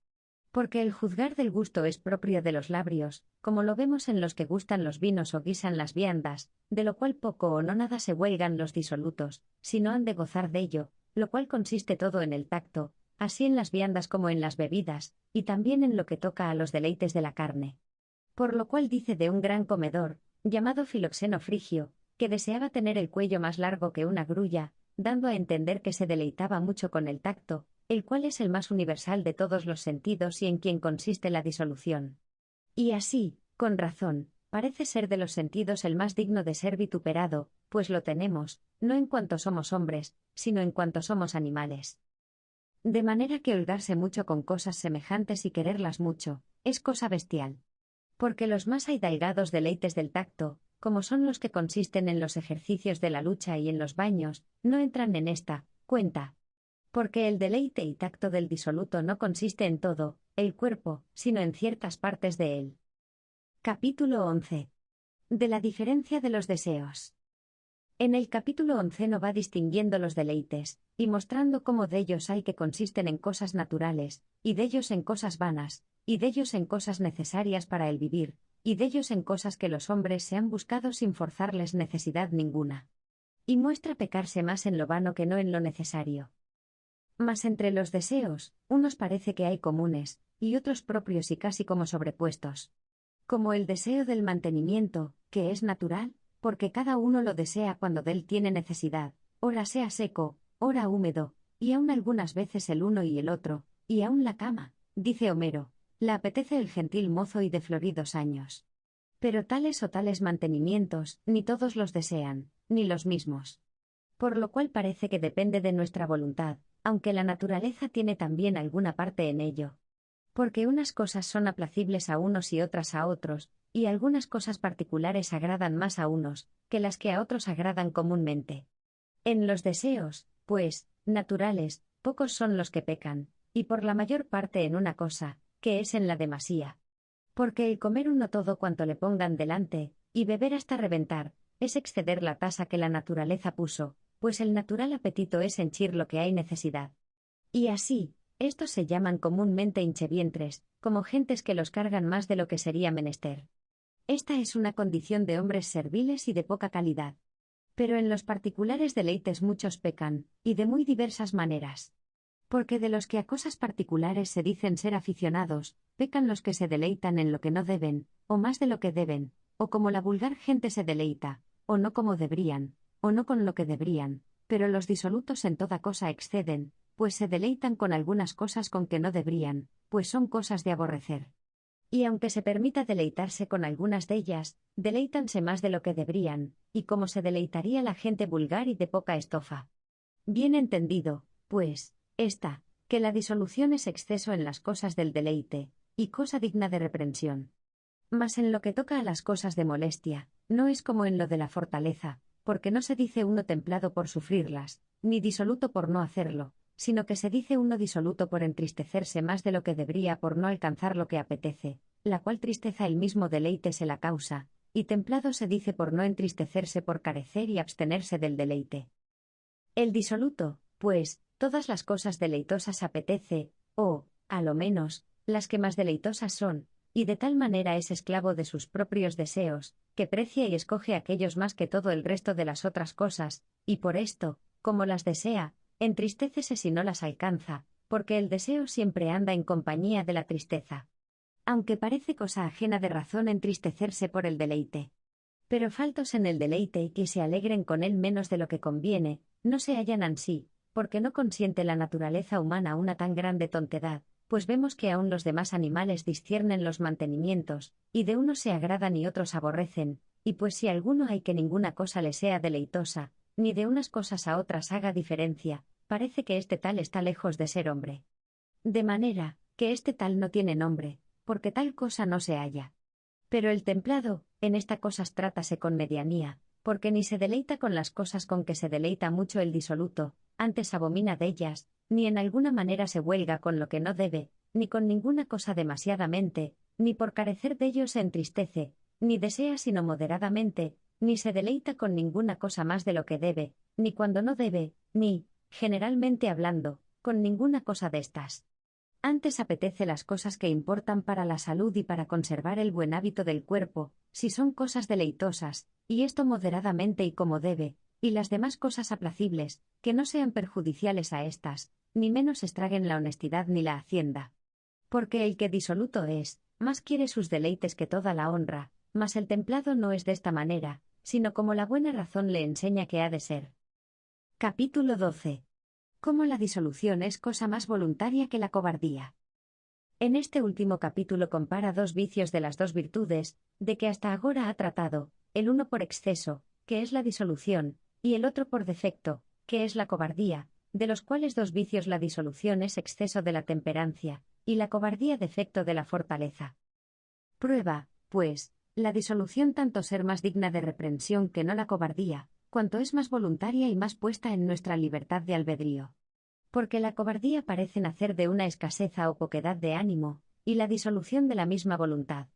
Porque el juzgar del gusto es propio de los labios, como lo vemos en los que gustan los vinos o guisan las viandas, de lo cual poco o no nada se huelgan los disolutos, sino han de gozar de ello, lo cual consiste todo en el tacto, así en las viandas como en las bebidas, y también en lo que toca a los deleites de la carne. Por lo cual dice de un gran comedor, llamado Filoxeno Frigio, que deseaba tener el cuello más largo que una grulla, dando a entender que se deleitaba mucho con el tacto, el cual es el más universal de todos los sentidos y en quien consiste la disolución. Y así, con razón, parece ser de los sentidos el más digno de ser vituperado, pues lo tenemos, no en cuanto somos hombres, sino en cuanto somos animales. De manera que holgarse mucho con cosas semejantes y quererlas mucho, es cosa bestial. Porque los más aidalgados deleites del tacto, como son los que consisten en los ejercicios de la lucha y en los baños, no entran en esta cuenta. Porque el deleite y tacto del disoluto no consiste en todo el cuerpo, sino en ciertas partes de él. Capítulo 11. De la diferencia de los deseos. En el capítulo 11 va distinguiendo los deleites, y mostrando cómo de ellos hay que consisten en cosas naturales, y de ellos en cosas vanas, y de ellos en cosas necesarias para el vivir, y de ellos en cosas que los hombres se han buscado sin forzarles necesidad ninguna. Y muestra pecarse más en lo vano que no en lo necesario. Mas entre los deseos, unos parece que hay comunes, y otros propios y casi como sobrepuestos. Como el deseo del mantenimiento, que es natural, porque cada uno lo desea cuando de él tiene necesidad, ora sea seco, ora húmedo, y aun algunas veces el uno y el otro, y aun la cama, dice Homero, la apetece el gentil mozo y de floridos años. Pero tales o tales mantenimientos, ni todos los desean, ni los mismos. Por lo cual parece que depende de nuestra voluntad, aunque la naturaleza tiene también alguna parte en ello. Porque unas cosas son aplacibles a unos y otras a otros, y algunas cosas particulares agradan más a unos, que las que a otros agradan comúnmente. En los deseos, pues, naturales, pocos son los que pecan, y por la mayor parte en una cosa, que es en la demasía. Porque el comer uno todo cuanto le pongan delante, y beber hasta reventar, es exceder la tasa que la naturaleza puso, pues el natural apetito es henchir lo que hay necesidad. Y así, estos se llaman comúnmente hinchevientres, como gentes que los cargan más de lo que sería menester. Esta es una condición de hombres serviles y de poca calidad. Pero en los particulares deleites muchos pecan, y de muy diversas maneras. Porque de los que a cosas particulares se dicen ser aficionados, pecan los que se deleitan en lo que no deben, o más de lo que deben, o como la vulgar gente se deleita, o no como deberían, o no con lo que deberían, pero los disolutos en toda cosa exceden, pues se deleitan con algunas cosas con que no deberían, pues son cosas de aborrecer. Y aunque se permita deleitarse con algunas de ellas, deleitanse más de lo que deberían, y como se deleitaría la gente vulgar y de poca estofa. Bien entendido, pues, que la disolución es exceso en las cosas del deleite, y cosa digna de reprensión. Mas en lo que toca a las cosas de molestia, no es como en lo de la fortaleza, porque no se dice uno templado por sufrirlas, ni disoluto por no hacerlo, sino que se dice uno disoluto por entristecerse más de lo que debería por no alcanzar lo que apetece, la cual tristeza el mismo deleite se la causa, y templado se dice por no entristecerse por carecer y abstenerse del deleite. El disoluto, pues, todas las cosas deleitosas apetece, o, a lo menos, las que más deleitosas son, y de tal manera es esclavo de sus propios deseos, que precia y escoge aquellos más que todo el resto de las otras cosas, y por esto, como las desea, entristécese si no las alcanza, porque el deseo siempre anda en compañía de la tristeza. Aunque parece cosa ajena de razón entristecerse por el deleite. Pero faltos en el deleite y que se alegren con él menos de lo que conviene, no se hallan ansí, porque no consiente la naturaleza humana una tan grande tontedad, pues vemos que aun los demás animales disciernen los mantenimientos, y de unos se agradan y otros aborrecen, y pues si alguno hay que ninguna cosa le sea deleitosa, ni de unas cosas a otras haga diferencia, parece que este tal está lejos de ser hombre. De manera, que este tal no tiene nombre, porque tal cosa no se halla. Pero el templado, en estas cosas trátase con medianía, porque ni se deleita con las cosas con que se deleita mucho el disoluto, antes abomina de ellas, ni en alguna manera se huelga con lo que no debe, ni con ninguna cosa demasiadamente, ni por carecer de ello se entristece, ni desea sino moderadamente, ni se deleita con ninguna cosa más de lo que debe, ni cuando no debe, ni, generalmente hablando, con ninguna cosa de estas. Antes apetece las cosas que importan para la salud y para conservar el buen hábito del cuerpo, si son cosas deleitosas, y esto moderadamente y como debe, y las demás cosas aplacibles, que no sean perjudiciales a estas, ni menos estraguen la honestidad ni la hacienda. Porque el que disoluto es, más quiere sus deleites que toda la honra, mas el templado no es de esta manera, sino como la buena razón le enseña que ha de ser. Capítulo 12. Cómo la disolución es cosa más voluntaria que la cobardía. En este último capítulo compara dos vicios de las dos virtudes, de que hasta ahora ha tratado, el uno por exceso, que es la disolución, y el otro por defecto, que es la cobardía, de los cuales dos vicios la disolución es exceso de la temperancia, y la cobardía defecto de la fortaleza. Prueba, pues, la disolución tanto ser más digna de reprensión que no la cobardía, cuanto es más voluntaria y más puesta en nuestra libertad de albedrío. Porque la cobardía parece nacer de una escaseza o poquedad de ánimo, y la disolución de la misma voluntad.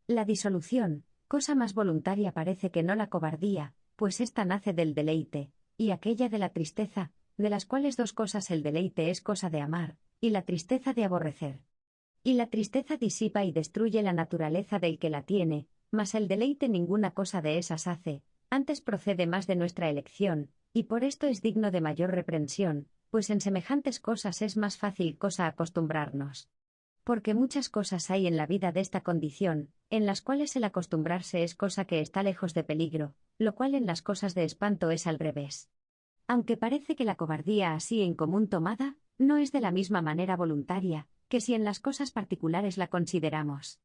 La disolución, cosa más voluntaria parece que no la cobardía, pues ésta nace del deleite, y aquella de la tristeza, de las cuales dos cosas el deleite es cosa de amar, y la tristeza de aborrecer. Y la tristeza disipa y destruye la naturaleza del que la tiene, mas el deleite ninguna cosa de esas hace, antes procede más de nuestra elección, y por esto es digno de mayor reprensión, pues en semejantes cosas es más fácil cosa acostumbrarnos. Porque muchas cosas hay en la vida de esta condición, en las cuales el acostumbrarse es cosa que está lejos de peligro, lo cual en las cosas de espanto es al revés. Aunque parece que la cobardía así en común tomada, no es de la misma manera voluntaria, que si en las cosas particulares la consideramos.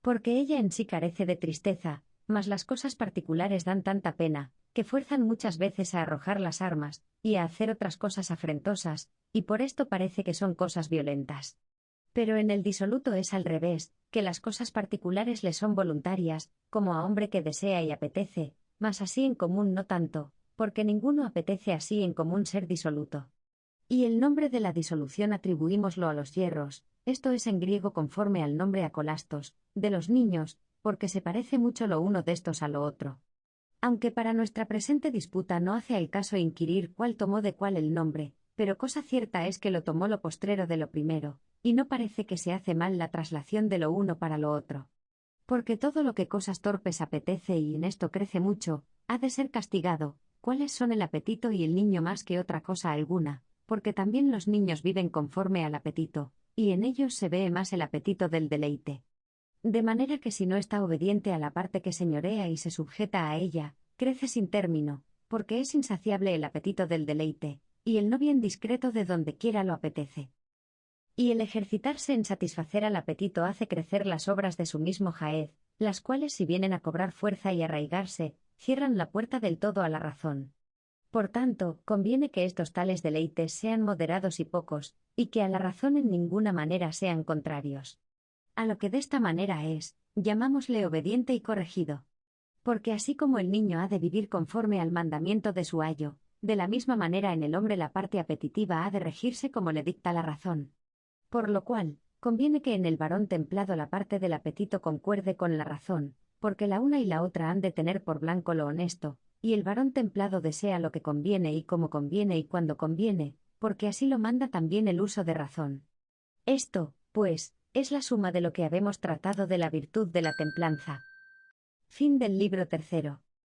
Porque ella en sí carece de tristeza, mas las cosas particulares dan tanta pena, que fuerzan muchas veces a arrojar las armas, y a hacer otras cosas afrentosas, y por esto parece que son cosas violentas. Pero en el disoluto es al revés, que las cosas particulares le son voluntarias, como a hombre que desea y apetece, mas así en común no tanto, porque ninguno apetece así en común ser disoluto. Y el nombre de la disolución atribuímoslo a los hierros, esto es en griego conforme al nombre acolastos, de los niños, porque se parece mucho lo uno de estos a lo otro. Aunque para nuestra presente disputa no hace al caso inquirir cuál tomó de cuál el nombre, pero cosa cierta es que lo tomó lo postrero de lo primero, y no parece que se hace mal la traslación de lo uno para lo otro. Porque todo lo que cosas torpes apetece y en esto crece mucho, ha de ser castigado, cuáles son el apetito y el niño más que otra cosa alguna, porque también los niños viven conforme al apetito, y en ellos se ve más el apetito del deleite. De manera que si no está obediente a la parte que señorea y se sujeta a ella, crece sin término, porque es insaciable el apetito del deleite, y el no bien discreto de donde quiera lo apetece. Y el ejercitarse en satisfacer al apetito hace crecer las obras de su mismo jaez, las cuales si vienen a cobrar fuerza y arraigarse, cierran la puerta del todo a la razón. Por tanto, conviene que estos tales deleites sean moderados y pocos, y que a la razón en ninguna manera sean contrarios. A lo que de esta manera es, llamámosle obediente y corregido. Porque así como el niño ha de vivir conforme al mandamiento de su ayo, de la misma manera en el hombre la parte apetitiva ha de regirse como le dicta la razón. Por lo cual, conviene que en el varón templado la parte del apetito concuerde con la razón, porque la una y la otra han de tener por blanco lo honesto, y el varón templado desea lo que conviene y como conviene y cuando conviene, porque así lo manda también el uso de razón. Esto, pues, es la suma de lo que habemos tratado de la virtud de la templanza. Fin del libro tercero.